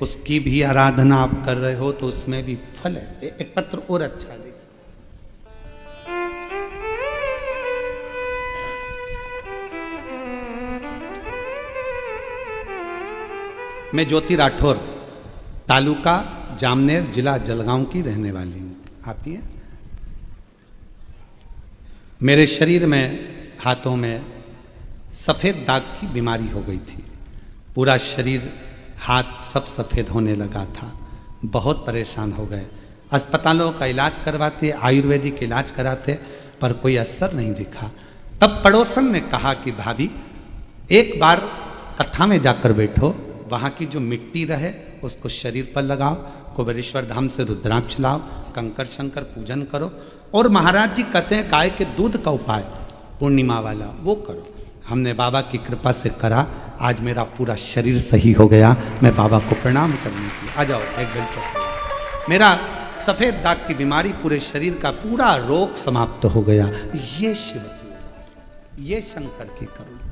उसकी भी आराधना आप कर रहे हो तो उसमें भी फल है। एक पत्र और अच्छा देखिए, मैं ज्योति राठौर, तालुका जामनेर, जिला जलगांव की रहने वाली हूँ। आप ही हैं? मेरे शरीर में, हाथों में सफ़ेद दाग की बीमारी हो गई थी। पूरा शरीर, हाथ सब सफ़ेद होने लगा था। बहुत परेशान हो गए। अस्पतालों का इलाज करवाते, आयुर्वेदिक इलाज कराते, पर कोई असर नहीं दिखा। तब पड़ोसन ने कहा कि भाभी एक बार कथा में जाकर बैठो, वहाँ की जो मिट्टी रहे उसको शरीर पर लगाओ, कुबेरेश्वर धाम से रुद्राक्ष लाओ, कंकर शंकर पूजन करो, और महाराज जी कहते हैं गाय के दूध का उपाय पूर्णिमा वाला वो करो। हमने बाबा की कृपा से करा, आज मेरा पूरा शरीर सही हो गया। मैं बाबा को प्रणाम करने की, आ जाओ एक बेंच पर। मेरा सफ़ेद दाग की बीमारी, पूरे शरीर का पूरा रोग समाप्त हो गया। ये शिव की, ये शंकर की करुणा।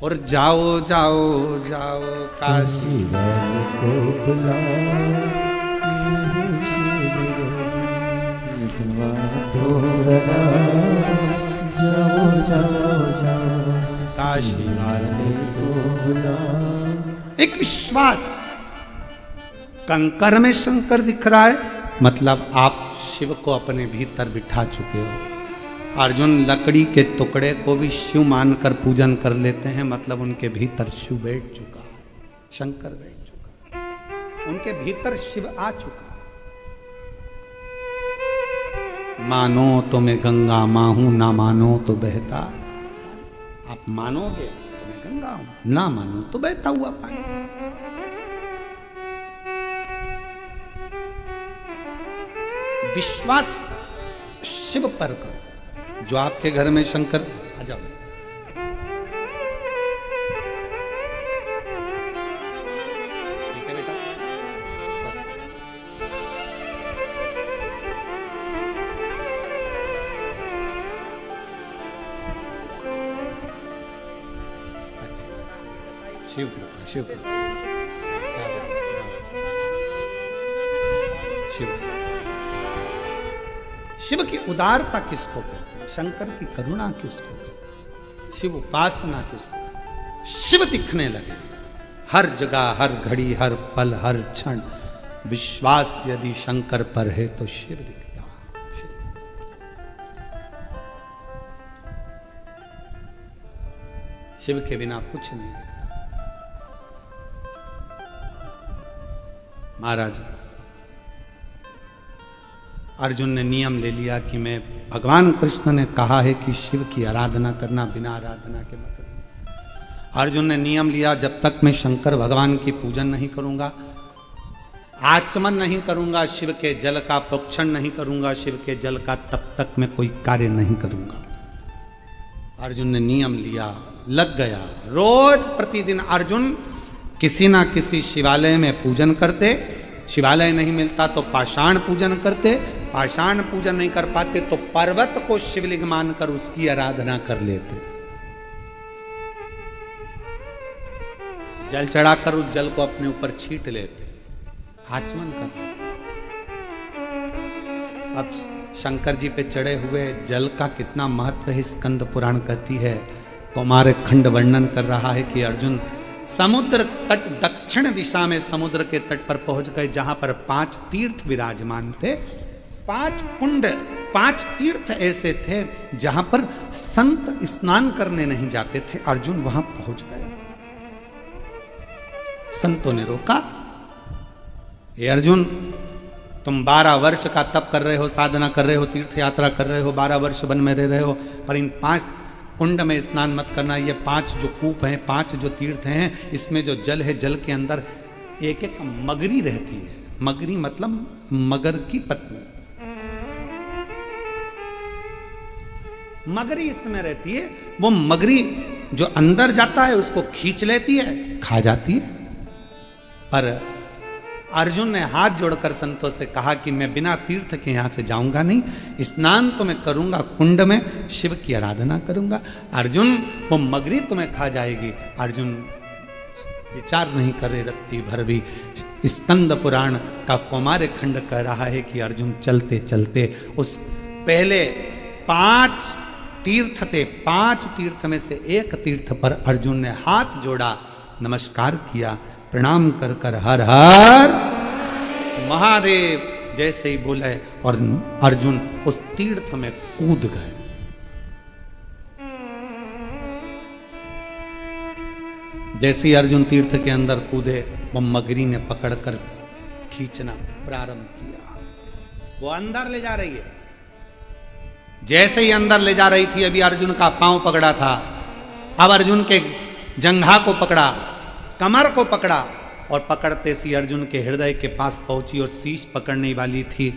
और जाओ जाओ जाओ काशी वाले को बुला। जाओ जाओ जाओ काशी वाले को बुला। एक विश्वास, कंकर में शंकर दिख रहा है, मतलब आप शिव को अपने भीतर बिठा चुके हो। अर्जुन लकड़ी के टुकड़े को भी शिव मानकर पूजन कर लेते हैं, मतलब उनके भीतर शिव बैठ चुका है, शंकर बैठ चुका है, उनके भीतर शिव आ चुका है। मानो तो मैं गंगा माँ हूं, ना मानो तो बहता। आप मानोगे तो मैं गंगा हूं, ना मानो तो बहता हुआ पानी। विश्वास शिव पर करो। जो आपके घर में शंकर, आ जाओ, ठीक है बेटा, स्वस्थ। अच्छा, शिव कृपा, शिव कृपा, शिव कृपा। शिव की उदारता किसको कहते हैं? शंकर की करुणा किसको कहते हैं? शिव उपासना किसको? शिव दिखने लगे हर जगह, हर घड़ी, हर पल, हर क्षण। विश्वास यदि शंकर पर है तो शिव दिखता है। शिव के बिना कुछ नहीं दिखता। महाराज अर्जुन ने नियम ले लिया कि मैं, भगवान कृष्ण ने कहा है कि शिव की आराधना करना, बिना आराधना के मतलब। अर्जुन ने नियम लिया, जब तक मैं शंकर भगवान की पूजन नहीं करूंगा, आचमन नहीं करूंगा, शिव के जल का प्रोक्षण नहीं करूंगा, शिव के जल का, तब तक मैं कोई कार्य नहीं करूंगा। अर्जुन ने नियम लिया, लग गया। रोज प्रतिदिन अर्जुन किसी ना किसी शिवालय में पूजन करते। शिवालय नहीं मिलता तो पाषाण पूजन करते। पाषाण पूजन नहीं कर पाते तो पर्वत को शिवलिंग मानकर उसकी आराधना कर लेते। जल चढ़ाकर उस जल को अपने ऊपर छीट लेते, आचमन कर लेते। अब शंकर जी पे चढ़े हुए जल का कितना महत्व है, स्कंद पुराण कहती है। कौमार खंड वर्णन कर रहा है कि अर्जुन समुद्र तट, दक्षिण दिशा में समुद्र के तट पर पहुंच गए, जहां पर 5 तीर्थ विराजमान थे। 5 कुंड, 5 तीर्थ ऐसे थे जहां पर संत स्नान करने नहीं जाते थे। अर्जुन वहां पहुंच गए। संतों ने रोका, ये अर्जुन तुम 12 वर्ष का तप कर रहे हो, साधना कर रहे हो, तीर्थ यात्रा कर रहे हो, 12 वर्ष वन में रह रहे हो, पर इन 5 कुंड में स्नान मत करना। ये 5 जो कूप हैं, 5 जो तीर्थ हैं, इसमें जो जल है, जल के अंदर एक एक मगरी रहती है। मगरी मतलब मगर की पत्नी। मगरी इसमें रहती है। वो मगरी जो अंदर जाता है उसको खींच लेती है, खा जाती है। पर अर्जुन ने हाथ जोड़कर संतों से कहा कि मैं बिना तीर्थ के यहां से जाऊंगा नहीं, स्नान तो मैं करूंगा, कुंड में शिव की आराधना करूंगा। अर्जुन, वो मगरी तुम्हें खा जाएगी। अर्जुन विचार नहीं करे रत्ती भर भी। स्कंद पुराण का कौमार्य खंड कह रहा है कि अर्जुन चलते चलते उस पहले 5 तीर्थ थे, 5 तीर्थ में से एक तीर्थ पर अर्जुन ने हाथ जोड़ा, नमस्कार किया, प्रणाम कर कर हर हर महादेव जैसे ही बोले और अर्जुन उस तीर्थ में कूद गए। जैसे ही अर्जुन तीर्थ के अंदर कूदे, वो मगरी ने पकड़कर खींचना प्रारंभ किया। वो अंदर ले जा रही है। जैसे ही अंदर ले जा रही थी, अभी अर्जुन का पांव पकड़ा था, अब अर्जुन के जंघा को पकड़ा, कमर को पकड़ा, और पकड़ते सी अर्जुन के हृदय के पास पहुंची और शीश पकड़ने वाली थी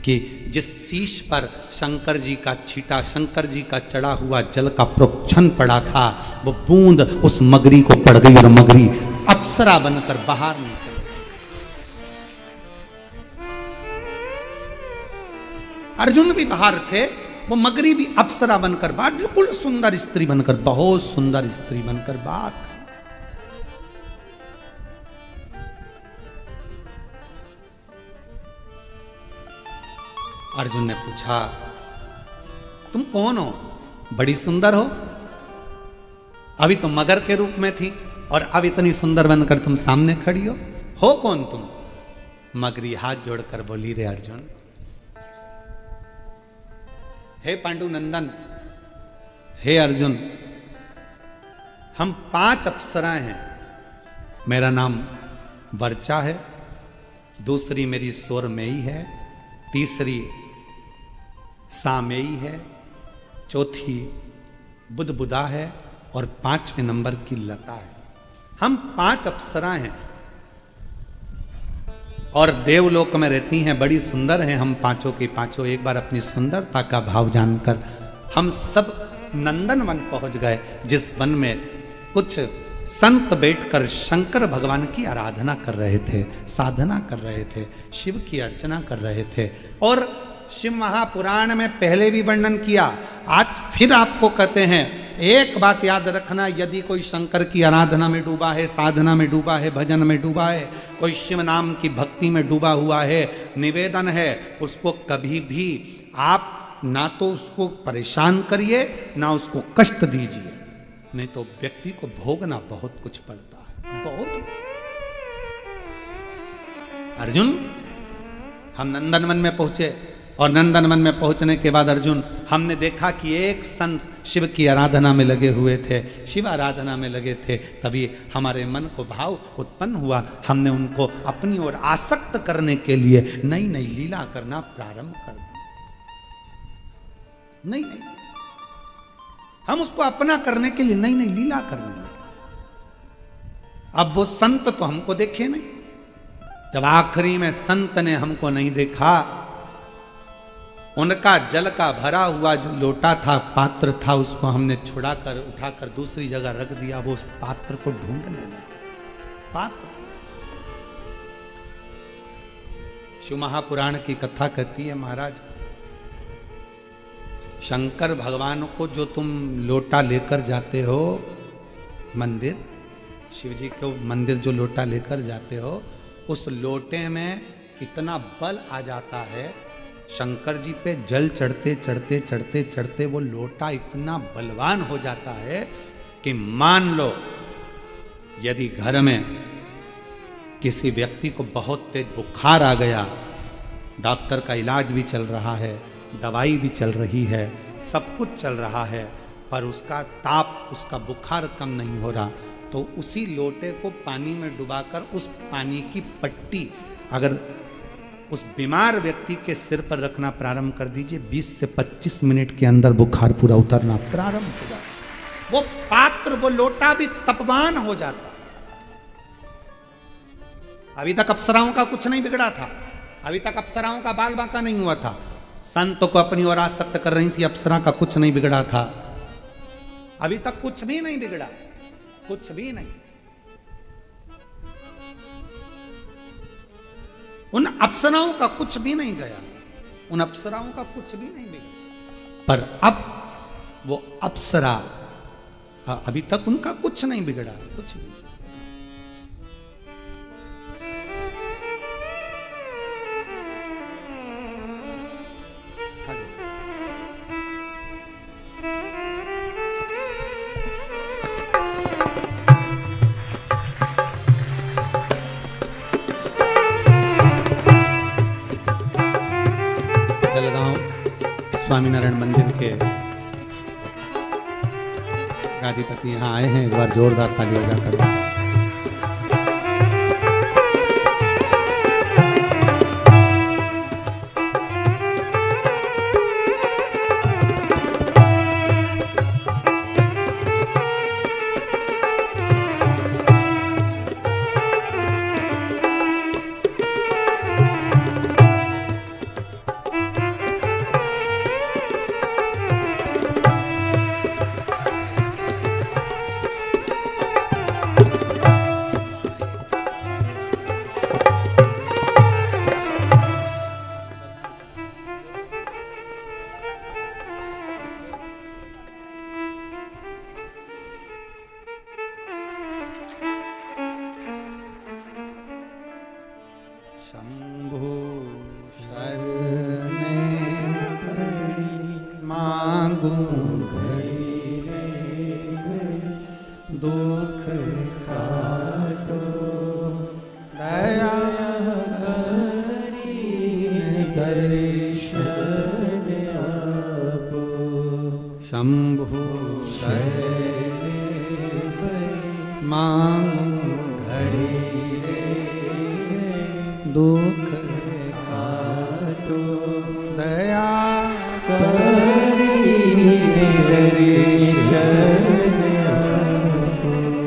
कि जिस शीश पर शंकर जी का छीटा, शंकर जी का चढ़ा हुआ जल का प्रोक्षण पड़ा था, वो बूंद उस मगरी को पड़ गई और मगरी अप्सरा बनकर बाहर निकल गई। अर्जुन भी बाहर थे, वो मगरी भी अप्सरा बनकर बाहर, बिल्कुल सुंदर स्त्री बनकर, बहुत सुंदर स्त्री बनकर बाहर। अर्जुन ने पूछा, तुम कौन हो? बड़ी सुंदर हो। अभी तुम मगर के रूप में थी और अब इतनी सुंदर बनकर तुम सामने खड़ी हो कौन तुम? मगरी हाथ जोड़कर बोली, रे अर्जुन, हे पांडु नंदन, हे अर्जुन, हम 5 अप्सराएं हैं। मेरा नाम वर्चा है, दूसरी मेरी स्वरमेयी है, तीसरी सामेयी है, चौथी बुदबुदा है और 5वें नंबर की लता है। हम 5 अप्सराएं हैं और देवलोक में रहती हैं, बड़ी सुंदर हैं हम पांचों की पांचों। एक बार अपनी सुंदरता का भाव जानकर हम सब नंदन वन पहुंच गए, जिस वन में कुछ संत बैठकर शंकर भगवान की आराधना कर रहे थे, साधना कर रहे थे, शिव की अर्चना कर रहे थे। और शिव महापुराण में पहले भी वर्णन किया, आज फिर आपको कहते हैं, एक बात याद रखना, यदि कोई शंकर की आराधना में डूबा है, साधना में डूबा है, भजन में डूबा है, कोई शिव नाम की भक्ति में डूबा हुआ है, निवेदन है, उसको कभी भी आप ना तो उसको परेशान करिए, ना उसको कष्ट दीजिए, नहीं तो व्यक्ति को भोगना बहुत कुछ पड़ता है, बहुत। अर्जुन, हम नंदनवन में पहुंचे और नंदनवन में पहुंचने के बाद अर्जुन, हमने देखा कि एक संत शिव की आराधना में लगे हुए थे, शिव आराधना में लगे थे। तभी हमारे मन को भाव उत्पन्न हुआ, हमने उनको अपनी ओर आसक्त करने के लिए नई नई लीला करना प्रारंभ कर दी। नई नई हम उसको अपना करने के लिए नई नई लीला करने लगे। अब वो संत तो हमको देखे नहीं, जब आखिरी में संत ने हमको नहीं देखा, उनका जल का भरा हुआ जो लोटा था, पात्र था, उसको हमने छुड़ाकर उठाकर दूसरी जगह रख दिया। वो उस पात्र को ढूंढने लगे। पात्र, शिव महापुराण की कथा कहती है, महाराज, शंकर भगवान को जो तुम लोटा लेकर जाते हो मंदिर, शिव जी को मंदिर जो लोटा लेकर जाते हो, उस लोटे में इतना बल आ जाता है, शंकर जी पे जल चढ़ते चढ़ते चढ़ते चढ़ते वो लोटा इतना बलवान हो जाता है कि मान लो यदि घर में किसी व्यक्ति को बहुत तेज बुखार आ गया, डॉक्टर का इलाज भी चल रहा है, दवाई भी चल रही है, सब कुछ चल रहा है, पर उसका ताप, उसका बुखार कम नहीं हो रहा, तो उसी लोटे को पानी में डुबाकर उस पानी की पट्टी अगर उस बीमार व्यक्ति के सिर पर रखना प्रारंभ कर दीजिए, 20 से 25 मिनट के अंदर बुखार पूरा उतरना प्रारंभ हो जाता, वो पात्र वो लोटा भी तपवान हो जाता। अभी तक अप्सराओं का कुछ नहीं बिगड़ा था, अभी तक अप्सराओं का बाल बांका नहीं हुआ था, संत को अपनी ओर आसक्त कर रही थी, अप्सरा का कुछ नहीं बिगड़ा था, अभी तक कुछ भी नहीं बिगड़ा, कुछ भी नहीं। उन अप्सराओं का कुछ भी नहीं गया, उन अप्सराओं का कुछ भी नहीं बिगड़ा, पर अब वो अप्सरा, अभी तक उनका कुछ नहीं बिगड़ा, कुछ भी। स्वामीनारायण मंदिर के गादीपति यहाँ आए हैं, एक बार जोरदार ताली बजाकर।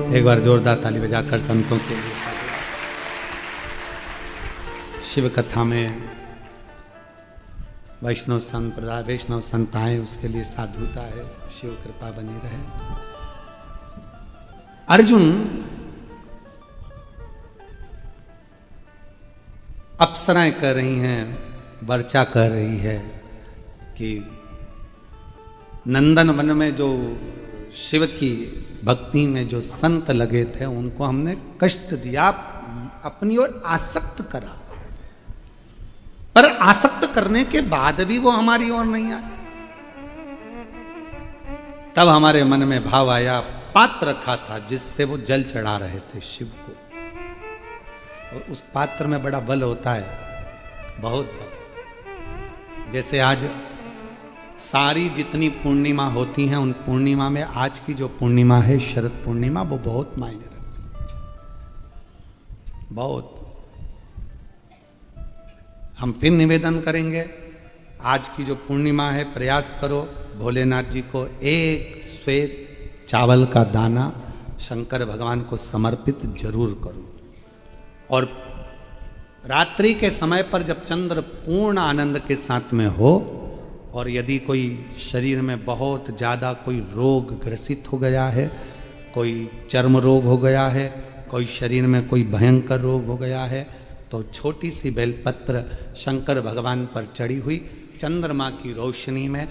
एक बार जोरदार ताली बजाकर संतों के लिए। शिव कथा में वैष्णव संप्रदाय, वैष्णव संत आए, उसके लिए साधुता है, शिव कृपा बनी रहे। अर्जुन अप्सराएं कर रही हैं, वर्चा कर रही है कि नंदन वन में जो शिव की भक्ति में जो संत लगे थे उनको हमने कष्ट दिया, अपनी ओर आसक्त करा, पर आसक्त करने के बाद भी वो हमारी ओर नहीं आए। तब हमारे मन में भाव आया, पात्र रखा था जिससे वो जल चढ़ा रहे थे शिव को, और उस पात्र में बड़ा बल होता है, बहुत बल। जैसे आज सारी जितनी पूर्णिमा होती हैं, उन पूर्णिमा में आज की जो पूर्णिमा है शरद पूर्णिमा, वो बहुत मायने रखती है, बहुत। हम फिर निवेदन करेंगे, आज की जो पूर्णिमा है, प्रयास करो भोलेनाथ जी को एक श्वेत चावल का दाना शंकर भगवान को समर्पित जरूर करो। और रात्रि के समय पर जब चंद्र पूर्ण आनंद के साथ में हो, और यदि कोई शरीर में बहुत ज़्यादा कोई रोग ग्रसित हो गया है, कोई चर्म रोग हो गया है, कोई शरीर में कोई भयंकर रोग हो गया है, तो छोटी सी बेलपत्र शंकर भगवान पर चढ़ी हुई चंद्रमा की रोशनी में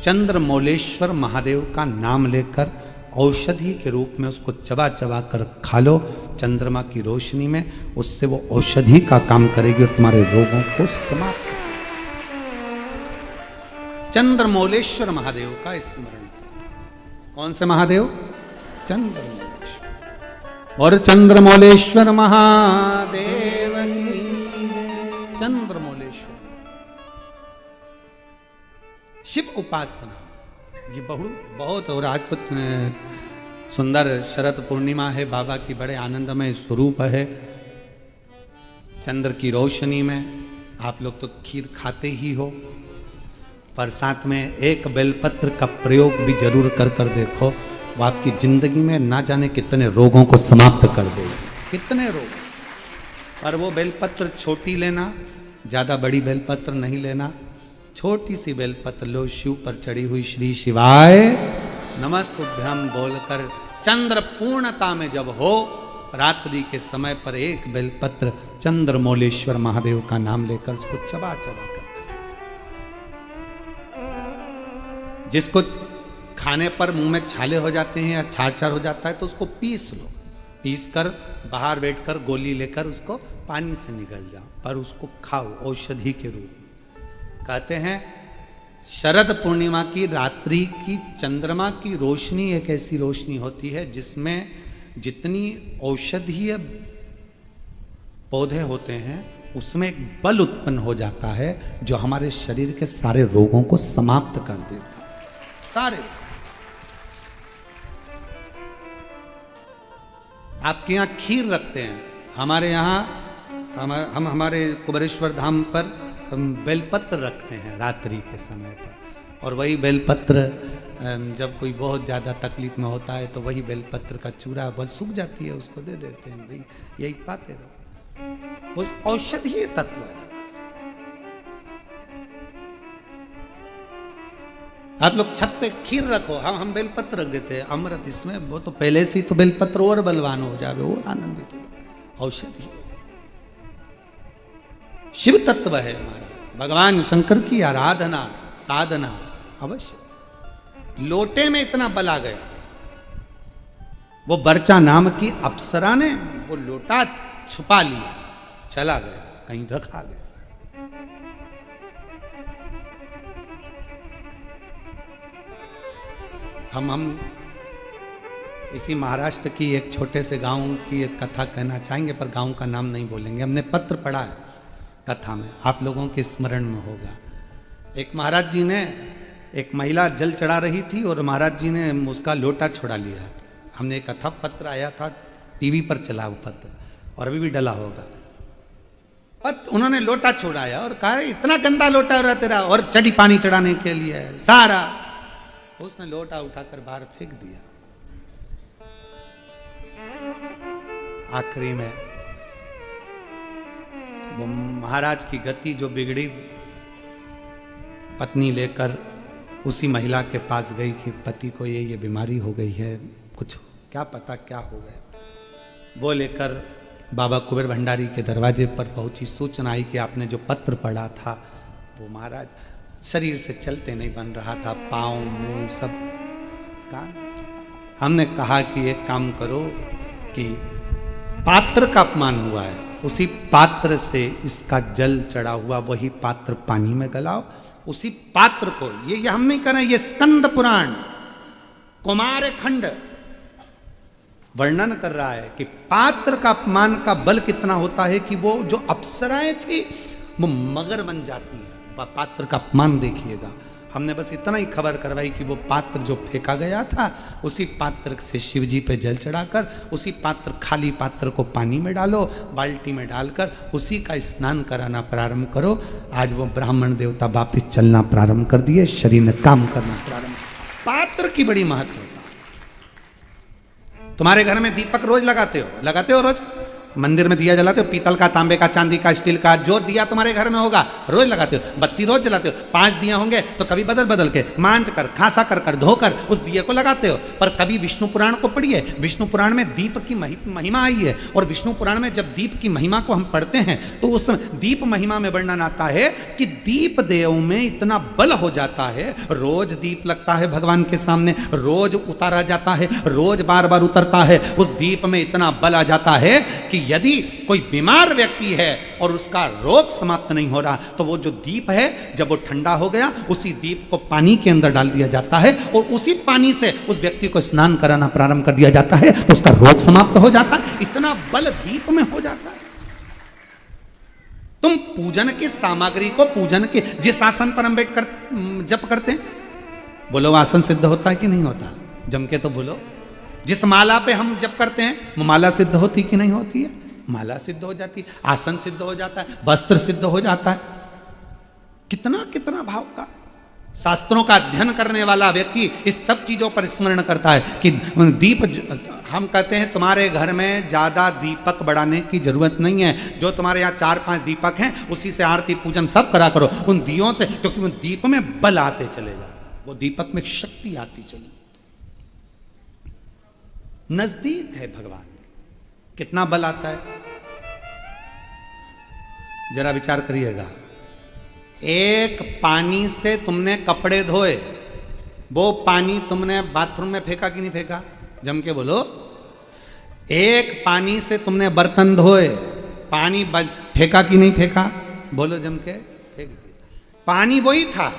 चंद्रमौलेश्वर महादेव का नाम लेकर औषधि के रूप में उसको चबा चबा कर खा लो चंद्रमा की रोशनी में, उससे वो औषधि का काम करेगी और तुम्हारे रोगों को समाप्त। चंद्रमौलेश्वर महादेव का स्मरण करें। कौन से महादेव? चंद्रमौलेश्वर। और चंद्रमौलेश्वर महादेव की, चंद्रमौलेश्वर शिव उपासना ये बहुत और आज तो सुंदर शरद पूर्णिमा है, बाबा की बड़े आनंदमय स्वरूप है। चंद्र की रोशनी में आप लोग तो खीर खाते ही हो, पर साथ में एक बेलपत्र का प्रयोग भी जरूर कर कर देखो, वो आपकी जिंदगी में ना जाने कितने रोगों को समाप्त कर देगी, कितने रोग। पर वो बेलपत्र छोटी लेना, ज्यादा बड़ी बेलपत्र नहीं लेना, छोटी सी बेलपत्र लो, शिव पर चढ़ी हुई श्री शिवाय नमस्तुभ्यम बोलकर चंद्र पूर्णता में जब हो, रात्रि के समय पर एक बेलपत्र चंद्रमौलेश्वर महादेव का नाम लेकर उसको चबा चबा कर, जिसको खाने पर मुंह में छाले हो जाते हैं या छार छार हो जाता है तो उसको पीस लो, पीस कर बाहर बैठकर गोली लेकर उसको पानी से निगल जाओ, पर उसको खाओ औषधि के रूप में। कहते हैं शरद पूर्णिमा की रात्रि की चंद्रमा की रोशनी एक ऐसी रोशनी होती है जिसमें जितनी औषधीय पौधे होते हैं उसमें एक बल उत्पन्न हो जाता है जो हमारे शरीर के सारे रोगों को समाप्त कर देता है, सारे। आपके यहाँ खीर रखते हैं, हमारे यहाँ हम हमारे कुबेरेश्वर धाम पर हम बेलपत्र रखते हैं रात्रि के समय पर, और वही बेलपत्र जब कोई बहुत ज़्यादा तकलीफ में होता है तो वही बेलपत्र का चूरा बल सूख जाती है उसको दे देते हैं, भाई यही पाते रहो, वो औषधीय तत्व है। आप लोग छत पे खीर रखो, हम बेलपत्र रख देते हैं अमृत इसमें, वो तो पहले से ही तो बेलपत्र और बलवान हो जावे और आनंदित हो, औषधि शिव तत्व है हमारा। भगवान शंकर की आराधना साधना अवश्य। लोटे में इतना बल आ गया, वो बर्चा नाम की अप्सरा ने वो लोटा छुपा लिया, चला गया कहीं रखा गया। हम इसी महाराष्ट्र की एक छोटे से गांव की एक कथा कहना चाहेंगे, पर गांव का नाम नहीं बोलेंगे। हमने पत्र पढ़ा है कथा में, आप लोगों के स्मरण में होगा। एक महाराज जी ने, एक महिला जल चढ़ा रही थी और महाराज जी ने उसका लोटा छुड़ा लिया। हमने एक कथा पत्र आया था टीवी पर चला वो पत्र, और अभी भी डला होगा। उन्होंने लोटा छुड़ाया और कहा इतना गंदा लोटा हो रहा तेरा, और चढ़ी पानी चढ़ाने के लिए सारा, उसने लोटा उठाकर बाहर फेंक दिया। आखिरी में वो महाराज की गति जो बिगड़ी, पत्नी लेकर उसी महिला के पास गई कि पति को ये बीमारी हो गई है, कुछ क्या पता क्या हो गया। वो लेकर बाबा कुबेर भंडारी के दरवाजे पर पहुंची, सूचना आई कि आपने जो पत्र पढ़ा था वो महाराज शरीर से चलते नहीं बन रहा था, पाँव मुंह सब का। हमने कहा कि एक काम करो कि पात्र का अपमान हुआ है, उसी पात्र से इसका जल चढ़ा हुआ वही पात्र पानी में गलाओ, उसी पात्र को, ये हम नहीं कर रहे, ये स्कंद पुराण कुमार खंड वर्णन कर रहा है कि पात्र का अपमान का बल कितना होता है कि वो जो अप्सराएं थी वो मगर बन जाती है। पात्र का अपमान देखिएगा। हमने बस इतना ही खबर करवाई कि वो पात्र जो फेंका गया था, उसी पात्र से शिव जी पे जल चढ़ाकर, उसी पात्र खाली पात्र को पानी में डालो, बाल्टी में डालकर उसी का स्नान कराना प्रारंभ करो। आज वो ब्राह्मण देवता वापिस चलना प्रारंभ कर दिए, शरीर में काम करना प्रारंभ। पात्र की बड़ी महत्वता। तुम्हारे घर में दीपक रोज लगाते हो रोज? मंदिर में दिया जलाते हो, पीतल का, तांबे का, चांदी का, स्टील का, जो दिया तुम्हारे घर में होगा रोज लगाते हो। बत्ती रोज जलाते हो, 5 दिया होंगे तो कभी बदल बदल के मांझ कर, खासा कर धोकर उस दिए को लगाते हो। पर कभी विष्णु पुराण को पढ़िए, विष्णु पुराण में दीप की महिमा आई है, और विष्णु पुराण में जब दीप की महिमा को हम पढ़ते हैं तो उस दीप महिमा में वर्णन आता है कि दीप देव में इतना बल हो जाता है, रोज दीप लगता है भगवान के सामने, रोज उतारा जाता है, रोज बार बार उतरता है, उस दीप में इतना बल आ जाता है कि यदि कोई बीमार व्यक्ति है और उसका रोग समाप्त नहीं हो रहा तो वो जो दीप है जब वो ठंडा हो गया, उसी दीप को पानी के अंदर डाल दिया जाता है और उसी पानी से उस व्यक्ति को स्नान कराना प्रारंभ कर दिया जाता है तो उसका रोग समाप्त हो जाता है। इतना बल दीप में हो जाता है। तुम पूजन की सामग्री को, पूजन के जिस आसन पर हम बैठ कर जप करते हैं, बोलो आसन सिद्ध होता है कि नहीं होता? जम के तो बोलो। जिस माला पे हम जप करते हैं वो माला सिद्ध होती कि नहीं होती है? माला सिद्ध हो जाती है, आसन सिद्ध हो जाता है, वस्त्र सिद्ध हो जाता है। कितना कितना भाव का। शास्त्रों का अध्ययन करने वाला व्यक्ति इस सब चीजों पर स्मरण करता है कि दीप, हम कहते हैं तुम्हारे घर में ज्यादा दीपक बढ़ाने की जरूरत नहीं है, जो तुम्हारे यहाँ 4-5 दीपक हैं उसी से आरती पूजन सब करा करो उन दियों से, क्योंकि उन दीप में बल आते चलेगा, वो दीपक में शक्ति आती चलेगी। नजदीक है भगवान, कितना बल आता है जरा विचार करिएगा। एक पानी से तुमने कपड़े धोए, वो पानी तुमने बाथरूम में फेंका कि नहीं फेंका? जम के बोलो। एक पानी से तुमने बर्तन धोए, पानी फेंका कि नहीं फेंका? बोलो जम के। फेंक दिया। पानी वही था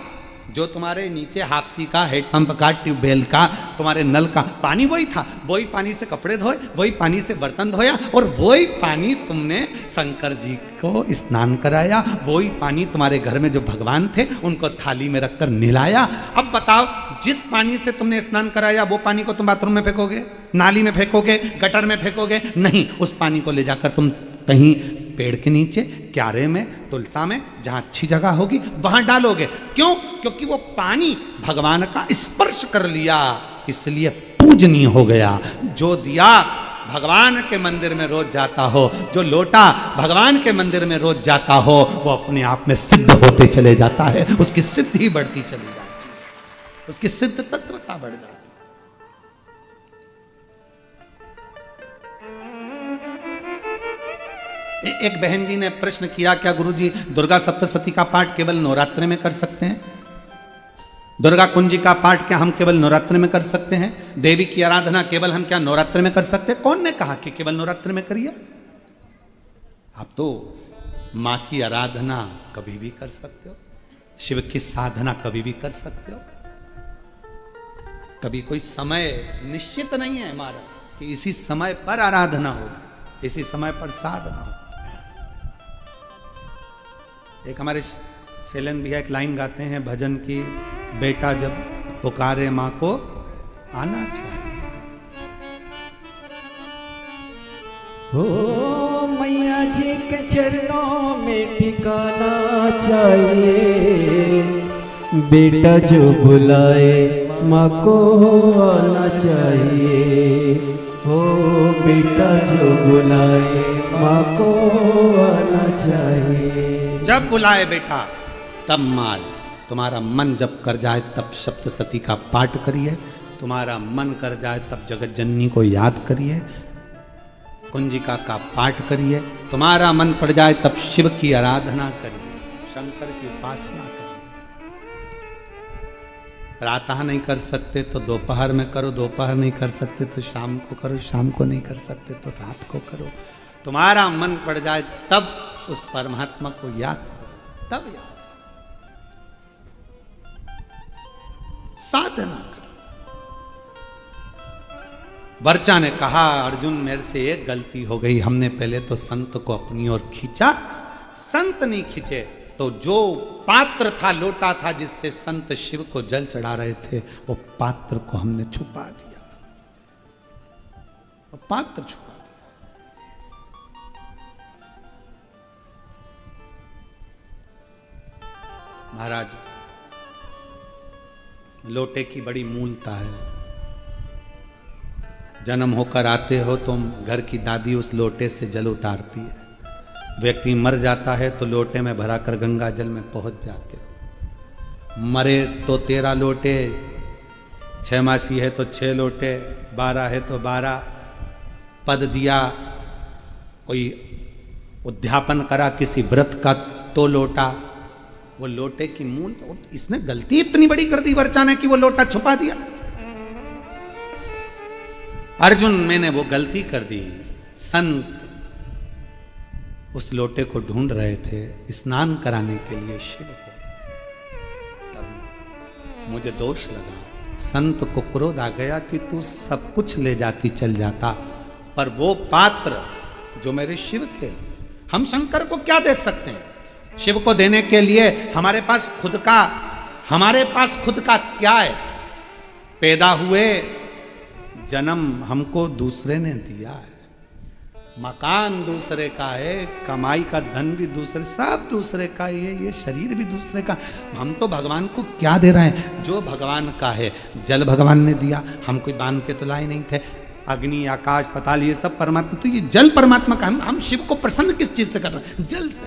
जो तुम्हारे नीचे हापसी का, हेडपंप का, ट्यूबवेल का, तुम्हारे नल का पानी वही था। वही पानी से कपड़े धोए, वही पानी से बर्तन धोया, और वही पानी तुमने शंकर जी को स्नान कराया। वही पानी तुम्हारे घर में जो भगवान थे उनको थाली में रखकर नहलाया। अब बताओ, जिस पानी से तुमने स्नान कराया वो पानी को तुम बाथरूम में फेंकोगे, नाली में फेंकोगे, गटर में फेंकोगे? नहीं, उस पानी को ले जाकर तुम कहीं पेड़ के नीचे, क्यारे में, तुलसा में, जहां अच्छी जगह होगी वहां डालोगे। क्यों? क्योंकि वो पानी भगवान का स्पर्श कर लिया, इसलिए पूजनीय हो गया। जो दिया भगवान के मंदिर में रोज जाता हो, जो लोटा भगवान के मंदिर में रोज जाता हो, वो अपने आप में सिद्ध होते चले जाता है, उसकी सिद्धि बढ़ती चली जाती है, उसकी सिद्ध तत्वता बढ़ जाती है। एक बहन जी ने प्रश्न किया, क्या गुरुजी दुर्गा सप्तशती का पाठ केवल नवरात्रि में कर सकते हैं? दुर्गा कुंजी का पाठ क्या हम केवल नवरात्रि में कर सकते हैं? देवी की आराधना केवल हम क्या नवरात्रि में कर सकते हैं? कौन ने कहा कि केवल नवरात्रि में करिए? आप तो मां की आराधना कभी भी कर सकते हो, शिव की साधना कभी भी कर सकते हो। कभी कोई समय निश्चित नहीं है हमारा कि इसी समय पर आराधना हो, इसी समय पर साधना हो। एक हमारे शैलेंद्र भैया एक लाइन गाते हैं भजन की, बेटा जब पुकारे माँ को आना चाहिए। हो मैया जी के चरणों में ठिकाना चाहिए, बेटा जो बुलाए माँ को आना चाहिए। हो बेटा जो बुलाए माँ को आना चाहिए। जब बुलाए बेटा तब माँ। तुम्हारा मन जब कर जाए तब सप्तशती का पाठ करिए, तुम्हारा मन कर जाए तब जगत जननी को याद करिए, कुंजिका का पाठ करिए, तुम्हारा मन पड़ जाए तब शिव की आराधना करिए, शंकर की उपासना करिए। प्रातः नहीं कर सकते तो दोपहर में करो, दोपहर नहीं कर सकते तो शाम को करो, शाम को नहीं कर सकते तो रात को करो। तुम्हारा मन पड़ जाए तब उस परमात्मा को याद करो, तब याद साधना करो। वर्चा ने कहा, अर्जुन मेरे से एक गलती हो गई, हमने पहले तो संत को अपनी ओर खींचा, संत नहीं खींचे तो जो पात्र था, लोटा था जिससे संत शिव को जल चढ़ा रहे थे, वो पात्र को हमने छुपा दिया, वो पात्र छुपा दिया। महाराज, लोटे की बड़ी मूलता है। जन्म होकर आते हो तुम, घर की दादी उस लोटे से जल उतारती है। व्यक्ति मर जाता है तो लोटे में भराकर गंगा जल में पहुंच जाते हो। मरे तो 13 लोटे, 6 मासी है तो 6 लोटे, 12 है तो 12। पद दिया, कोई उद्यापन करा किसी व्रत का तो लोटा, वो लोटे की मूल। इसने गलती इतनी बड़ी कर दी वर्चा ने कि वो लोटा छुपा दिया। अर्जुन, मैंने वो गलती कर दी। संत उस लोटे को ढूंढ रहे थे स्नान कराने के लिए शिव को, तब मुझे दोष लगा। संत को क्रोध आ गया कि तू सब कुछ ले जाती चल जाता, पर वो पात्र जो मेरे शिव के, हम शंकर को क्या दे सकते हैं? शिव को देने के लिए हमारे पास खुद का क्या है? पैदा हुए, जन्म हमको दूसरे ने दिया है, मकान दूसरे का है, कमाई का धन भी दूसरे, सब दूसरे का ही है, ये शरीर भी दूसरे का। हम तो भगवान को क्या दे रहे हैं? जो भगवान का है। जल भगवान ने दिया, हम कोई बांध के तो लाए नहीं थे। अग्नि, आकाश, पाताल, ये सब परमात्मा, तो ये जल परमात्मा का। हम शिव को प्रसन्न किस चीज से कर रहे हैं? जल से।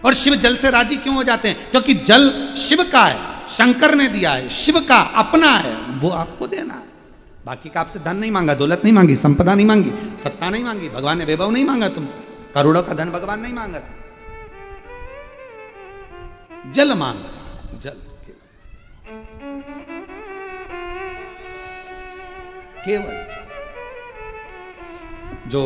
और शिव जल से राजी क्यों हो जाते हैं? क्योंकि जल शिव का है, शंकर ने दिया है, शिव का अपना है, वो आपको देना है। बाकी का आपसे धन नहीं मांगा, दौलत नहीं मांगी, संपदा नहीं मांगी, सत्ता नहीं मांगी, भगवान ने वैभव नहीं मांगा तुमसे, करोड़ों का धन भगवान नहीं मांग रहा, जल मांग रहा। जल केवल जो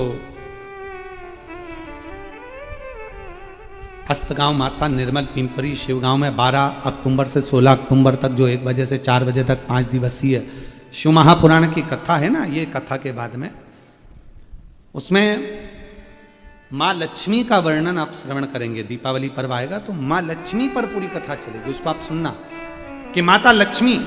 अस्तगांव माता निर्मल पिंपरी शिवगांव में 12 अक्टूबर से 16 अक्टूबर तक, जो 1 बजे से 4 बजे तक 5 दिवसीय शिव महापुराण की कथा है ना, ये कथा के बाद में उसमें माँ लक्ष्मी का वर्णन आप श्रवण करेंगे। दीपावली पर्व आएगा तो माँ लक्ष्मी पर पूरी कथा चलेगी, उसको आप सुनना कि माता लक्ष्मी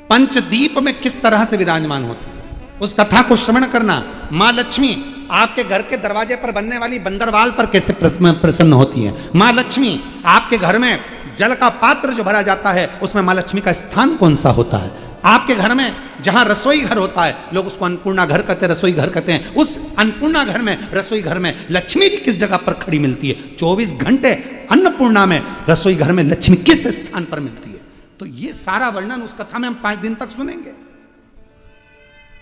पंचदीप में किस तरह से विराजमान होती है, उस कथा को श्रवण करना। माँ लक्ष्मी आपके घर के दरवाजे पर बनने वाली बंदरवाल पर कैसे प्रसन्न होती है। माँ लक्ष्मी आपके घर में जल का पात्र जो भरा जाता है, उसमें माँ लक्ष्मी का स्थान कौन सा होता है। आपके घर में जहां रसोई घर होता है, लोग उसको अन्नपूर्णा घर कहते हैं, रसोई घर कहते हैं, उस अन्नपूर्णा घर में, रसोई घर में लक्ष्मी जी किस जगह पर खड़ी मिलती है। 24 घंटे अन्नपूर्णा में, रसोई घर में लक्ष्मी किस स्थान पर मिलती है। तो ये सारा वर्णन उस कथा में हम 5 दिन तक सुनेंगे,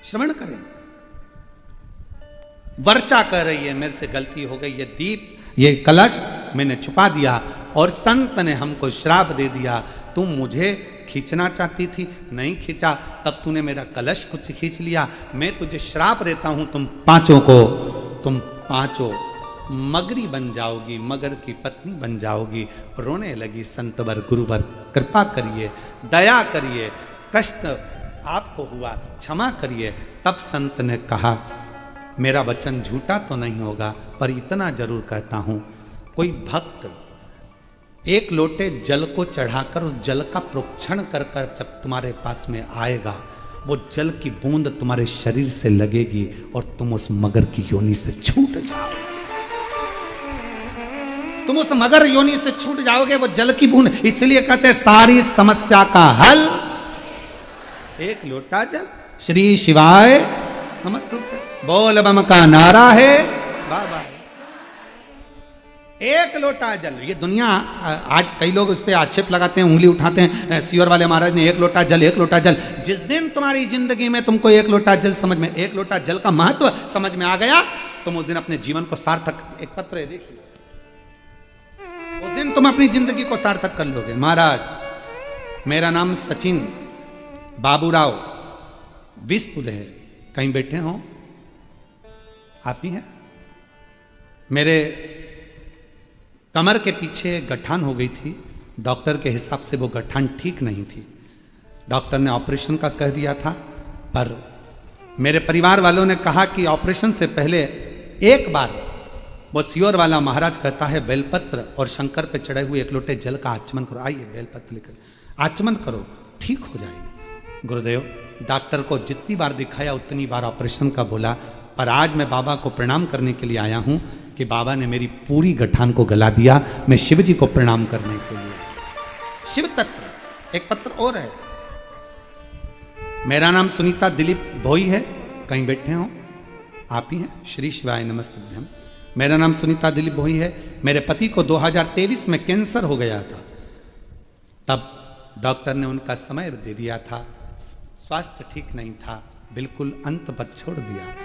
श्रवण करेंगे। वर्चा कह रही है मेरे से गलती हो गई, ये दीप, ये कलश मैंने छुपा दिया और संत ने हमको श्राप दे दिया। तुम मुझे खींचना चाहती थी, नहीं खींचा, तब तूने मेरा कलश कुछ खींच लिया। मैं तुझे श्राप देता हूं, तुम पांचों को, तुम पांचों मगरी बन जाओगी, मगर की पत्नी बन जाओगी। रोने लगी संतवर गुरुवर, कृपा करिए, दया करिए, कष्ट आपको हुआ, क्षमा करिए। तब संत ने कहा, मेरा वचन झूठा तो नहीं होगा, पर इतना जरूर कहता हूं, कोई भक्त 1 लोटे जल को चढ़ाकर उस जल का प्रोक्षण कर कर जब तुम्हारे पास में आएगा, वो जल की बूंद तुम्हारे शरीर से लगेगी और तुम उस मगर की योनि से छूट जाओगे। तुम उस मगर योनि से छूट जाओगे, वो जल की बूंद। इसलिए कहते हैं सारी समस्या का हल 1 लोटा जल। श्री शिवाय नमस्तुभ्यं, बोल बम का नारा है, बाबा 1 लोटा जल। ये दुनिया आज कई लोग उस पर आक्षेप लगाते हैं, उंगली उठाते हैं, सीवर वाले महाराज ने 1 लोटा जल, 1 लोटा जल। जिस दिन तुम्हारी जिंदगी में तुमको 1 लोटा जल समझ में, 1 लोटा जल का महत्व समझ में आ गया, तुम उस दिन अपने जीवन को सार्थक, एक पत्र है देखिए, उस दिन तुम अपनी जिंदगी को सार्थक कर लोगे। महाराज, मेरा नाम सचिन बाबूराव विस्पुल है, कहीं बैठे हो आप ही हैं। मेरे कमर के पीछे गठान हो गई थी, डॉक्टर के हिसाब से वो गठान ठीक नहीं थी, डॉक्टर ने ऑपरेशन का कह दिया था। पर मेरे परिवार वालों ने कहा कि ऑपरेशन से पहले एक बार वो सियोर वाला महाराज कहता है, बेलपत्र और शंकर पे चढ़े हुए 1 लोटे जल का आचमन करो। आइए बेलपत्र लेकर आचमन करो, ठीक हो जाएगी। गुरुदेव, डॉक्टर को जितनी बार दिखाया उतनी बार ऑपरेशन का बोला, पर आज मैं बाबा को प्रणाम करने के लिए आया हूं कि बाबा ने मेरी पूरी गठान को गला दिया। मैं शिव जी को प्रणाम करने के लिए। शिव तत्व। एक पत्र और है, मेरा नाम सुनीता दिलीप भोई है, कहीं बैठे हो आप ही हैं। श्री शिवाय नमस्तुभ्यं। मेरा नाम सुनीता दिलीप भोई है। मेरे पति को 2023 में कैंसर हो गया था, तब डॉक्टर ने उनका समय दे दिया था, स्वास्थ्य ठीक नहीं था, बिल्कुल अंत पर छोड़ दिया।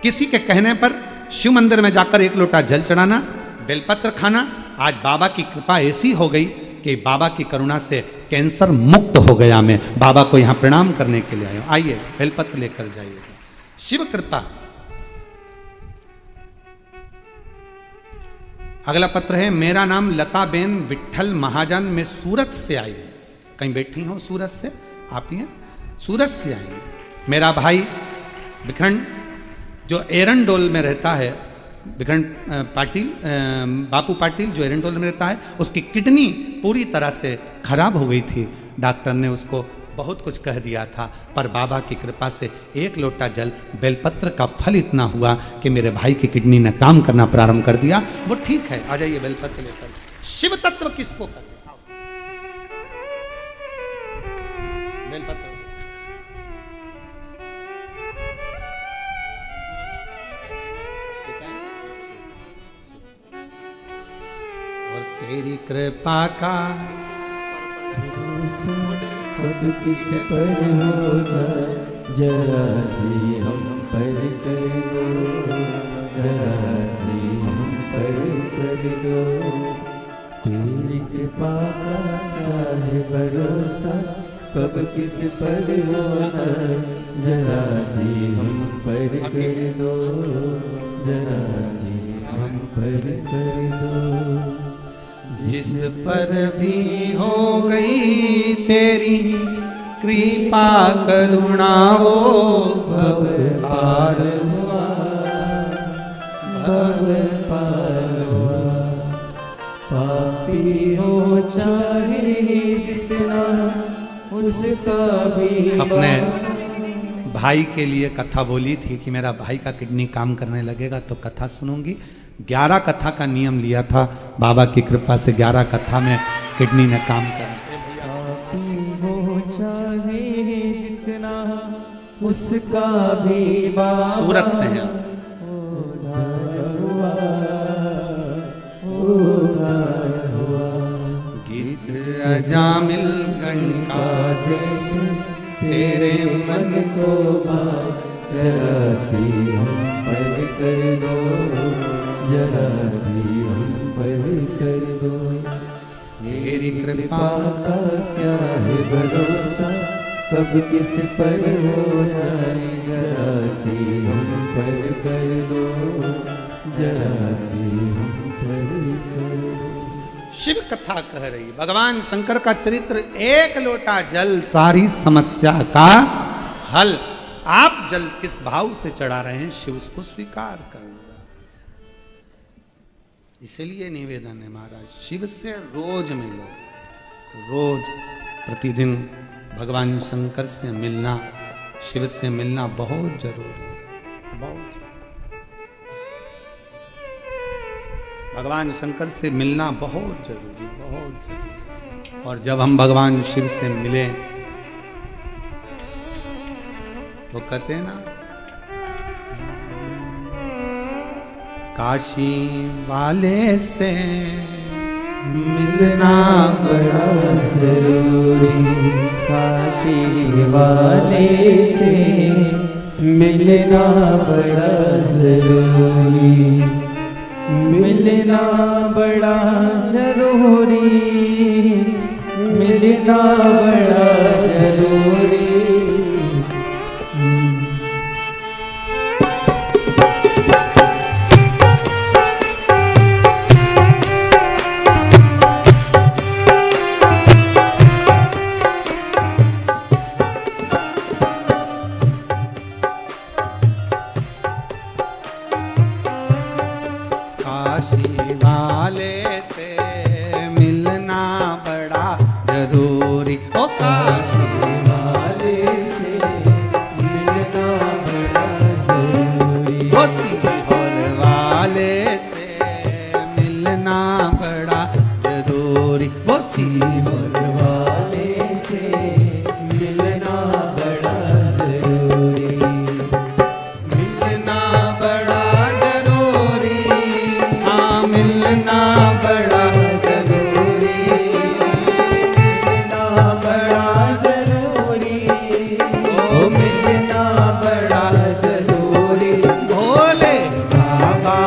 किसी के कहने पर शिव मंदिर में जाकर 1 लोटा जल चढ़ाना, बेलपत्र खाना। आज बाबा की कृपा ऐसी हो गई कि बाबा की करुणा से कैंसर मुक्त हो गया। मैं बाबा को यहाँ प्रणाम करने के लिए आया हूं। आइए बेलपत्र लेकर जाइए, शिव कृपा। अगला पत्र है, मेरा नाम लता बेन विठल महाजन, मैं सूरत से आई हूं। कहीं बैठी हूं सूरत से, आप ही हैं, सूरत से आई हूं। मेरा भाई विखंड जो एरंडोल में रहता है, विखंड पाटिल, बापू पाटिल जो एरंडोल में रहता है, उसकी किडनी पूरी तरह से खराब हो गई थी। डॉक्टर ने उसको बहुत कुछ कह दिया था, पर बाबा की कृपा से एक लोटा जल बेलपत्र का फल इतना हुआ कि मेरे भाई की किडनी ने काम करना प्रारंभ कर दिया। वो ठीक है, आ जाइए बेलपत्र लेकर। शिव तत्व किसको कहते हैं? बेलपत्र और तेरी कृपा का कब किस पर हो जाए, जरा सी हम पर कर दो, जरा सी हम पर कर दो। तेरी कृपा का क्या है भरोसा, कब किस पर हो जाए, जरा सी हम पर कर दो, जरा सी हम पर कर दो। जिस पर भी हो गई तेरी कृपा करुणा, वो भव पार हुआ, भव पार हुआ। पापी हो चाहे जितना, उसका भी अपने भाई के लिए कथा बोली थी कि मेरा भाई का किडनी काम करने लगेगा तो कथा सुनूंगी। 11 कथा का नियम लिया था, बाबा की कृपा से 11 कथा में किडनी ने काम कर। हो चाहे जितना, उसका भी सूरत से हैं। गीत अजामिल गण का जैसे तेरे मन को जरा सी हम पर कर दो, जरा सी हम पर कर दो। तेरी कृपा का क्या है भरोसा, कब किस पर हो जाए, जरा सी हम पर कर दो, जरा सी हम पर कर दो। शिव कथा कह रही, भगवान शंकर का चरित्र, एक लोटा जल सारी समस्या का हल। आप जल किस भाव से चढ़ा रहे हैं, शिव उसको स्वीकार करूंगा। इसलिए निवेदन है महाराज, शिव से रोज मिलो, रोज प्रतिदिन भगवान शंकर से मिलना, शिव से मिलना बहुत जरूरी है, बहुत जरूरी। भगवान शंकर से मिलना बहुत जरूरी, बहुत जरूरी। और जब हम भगवान शिव से मिले तो कहते हैं ना, काशी वाले से मिलना बड़ा जरूरी, काशी वाले से मिलना बड़ा जरूरी, मिलना बड़ा जरूरी, मिलना बड़ा जरूरी। बड़ा जरूरी, भोले बाबा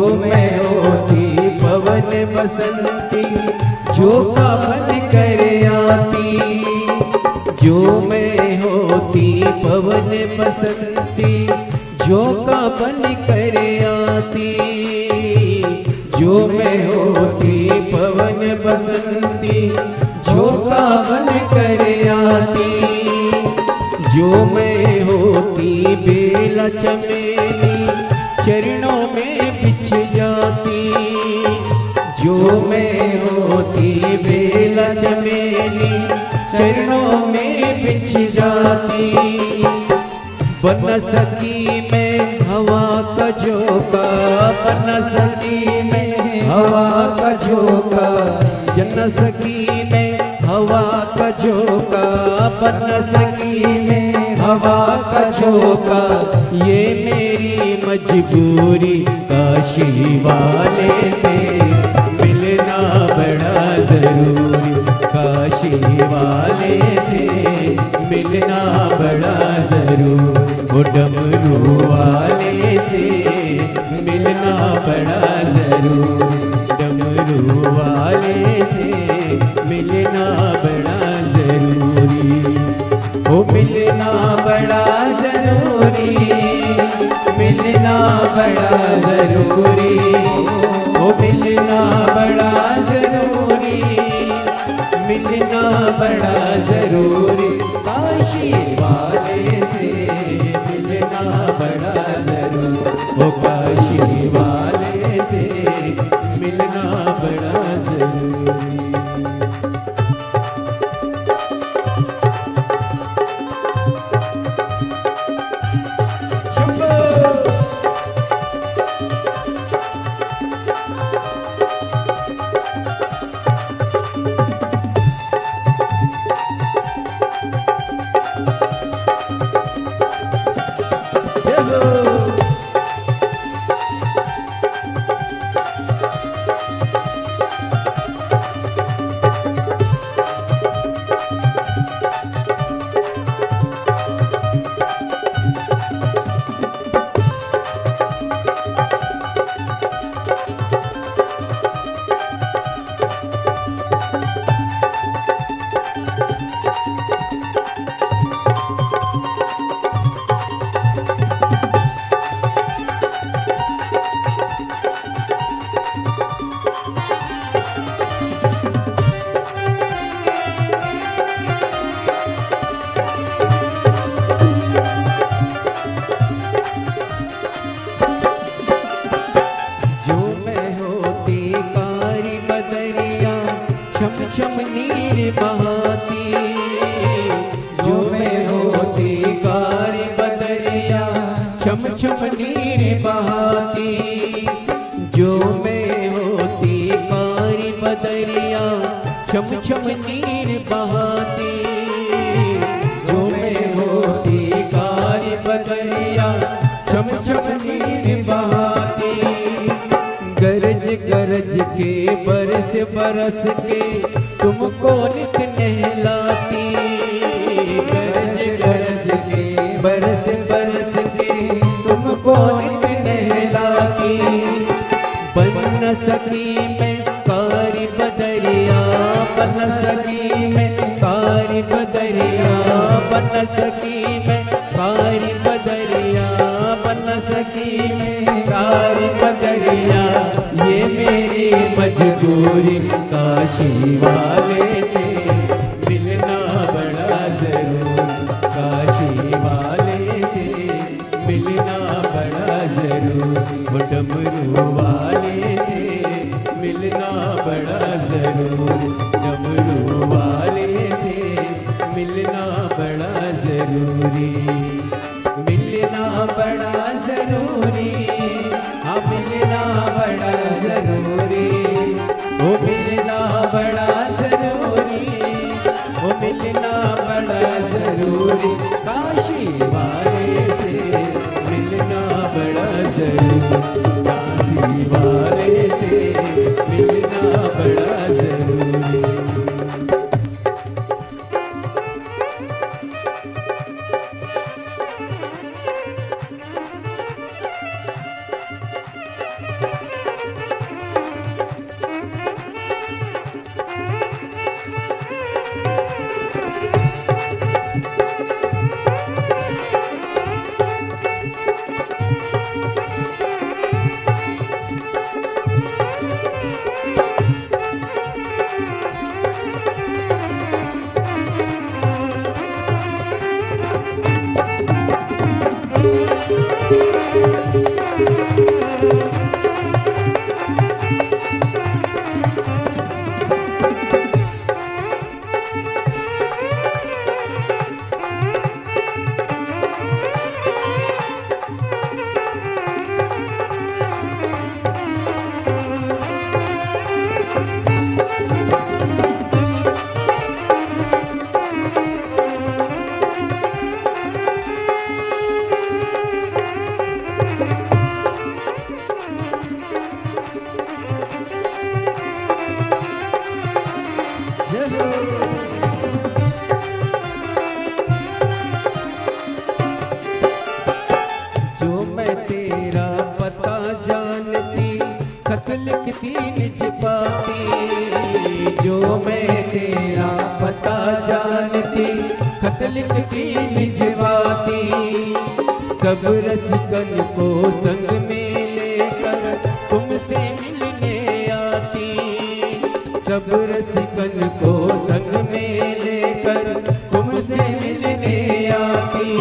मैं होती पवन बसंती झोंका बन कर आती। जो मैं होती पवन बसंती झोंका बन कर आती। जो मैं होती पवन बसंती झोंका बन कर आती। जो मैं होती बेला चमेली चरणों में बिछ जाती। जो मैं होती बेला चमेली चरणों में बिछ जाती। बन सकी मैं हवा का झोंका, बन सकी मैं हवा का झोंका, जन सकी मैं हवा का झोंका, बन सकी मैं हवा का झोंका। ये मेरी मजबूरी काशी वाले से मिलना बड़ा जरूरी। काशी वाले से मिलना बड़ा जरूरी। वो डमरू वाले से मिलना बड़ा जरूरी। डमरू वाले से मिलना बड़ा जरूरी। वो मिलना बड़ा जरूरी, मिलना बड़ा जरूरी। वो मिलना बड़ा जरूरी, मिलना बड़ा जरूरी। काशी वाले से मिलना बड़ा जरूरी। वो काशी वाले से मिलना बड़ा जरूरी। छम नीर बहाती। जो मैं होती कारी बदरिया छम छम नीर बहाती। जो मैं होती कारी बदरिया छम छम नीर बहाती। जो मैं होती कारी बदरिया छम छम नीर बहाती। गरज गरज के बरस बरस के तुमको नित नहलाती। गरज गरज के बरस बरस के तुमको नित नहलाती। बन सकी मैं कारी बदरिया, बन सकी मैं कारी बदरिया, बन सकी मैं कारी बदरिया, बन सकी मैं कारी बदरिया। ये मेरी मजबूरी काशी वाले से मिलना बड़ा जरूर। काशी वाले से मिलना बड़ा जरूर। वो डमरू वाले से मिलना बड़ा जरूर। डमरू वाले से मिलना बड़ा जरूरी। मिलना बड़ा जरूरी, हाँ मिलना बड़ा जरूरी। वो मिलना बड़ा जरूरी, वो मिलना बड़ा जरूरी। काशी वाले से मिलना बड़ा जरूरी। काशी वाले से मिलना बड़ा जरूरी। खत लिखती निज पाती, जो मैं तेरा पता जानती, खत लिखती निज पाती। सब रसिकन को संग में लेकर तुमसे मिलने आती, सब रसिकन को संग में लेकर तुमसे मिलने आती।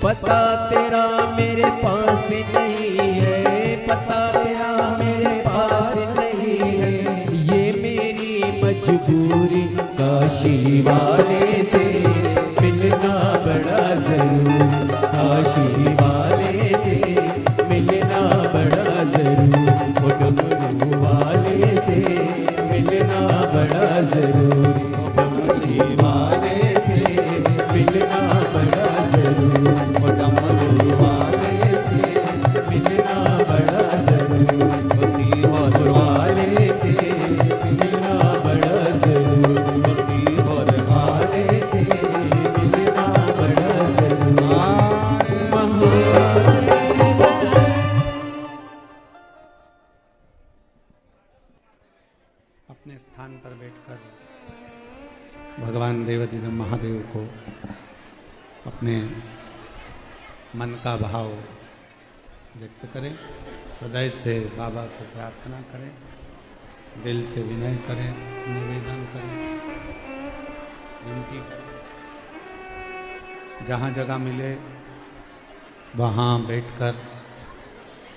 पता तेरा मेरे पास नहीं है, पता तेरा मेरे पास नहीं है, ये मेरी मजबूरी, काशी वाले से मिलना बड़ा जरूर, काशी वाले से मिलना बड़ा जरूर, ओ डमरू वाले से मिलना बड़ा जरूर, काशी वाले से मिलना बड़ा जरूर, ओ डमरू वाले से मिलना बड़ा जरूर, ओ सीहोर वाले से मिलना बड़ा जरूर, ओ सीहोर वाले से मिलना बड़ा जरूर। अपने स्थान पर बैठकर भगवान देवाधिदेव महादेव को अपने मन का भाव व्यक्त करें, हृदय से बाबा को प्रार्थना करें, दिल से विनय करें, निवेदन करें, विनती करें। जहाँ जगह मिले वहाँ बैठकर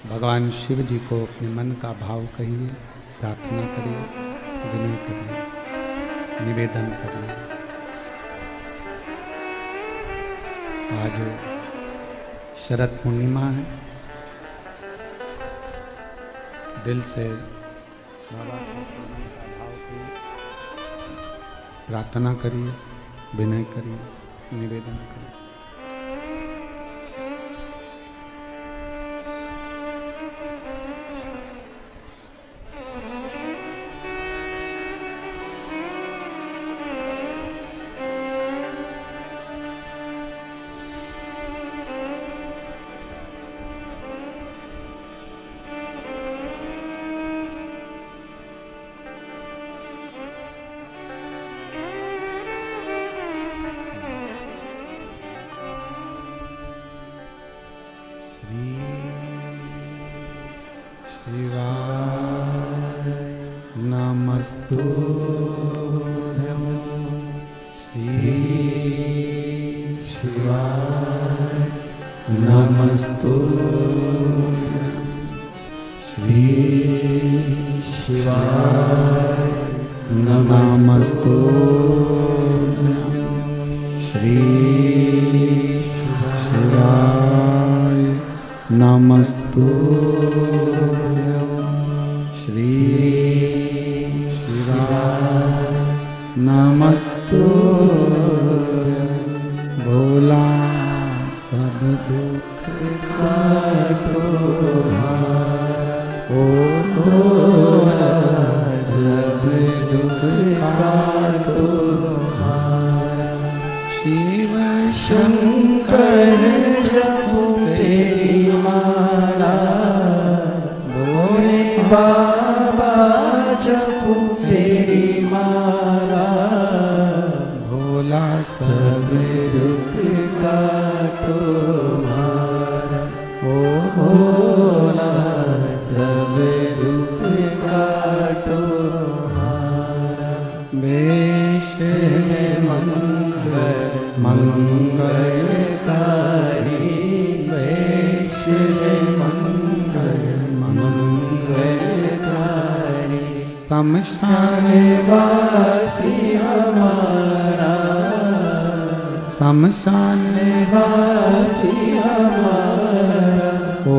भगवान शिव जी को अपने मन का भाव कहिए, प्रार्थना करिए, विनय करिए, निवेदन करिए। आज शरद पूर्णिमा है, दिल से बाबा को मन का भाव करिए, प्रार्थना करिए, विनय करिए, निवेदन करिए। शमशान वासी हमारा, ओ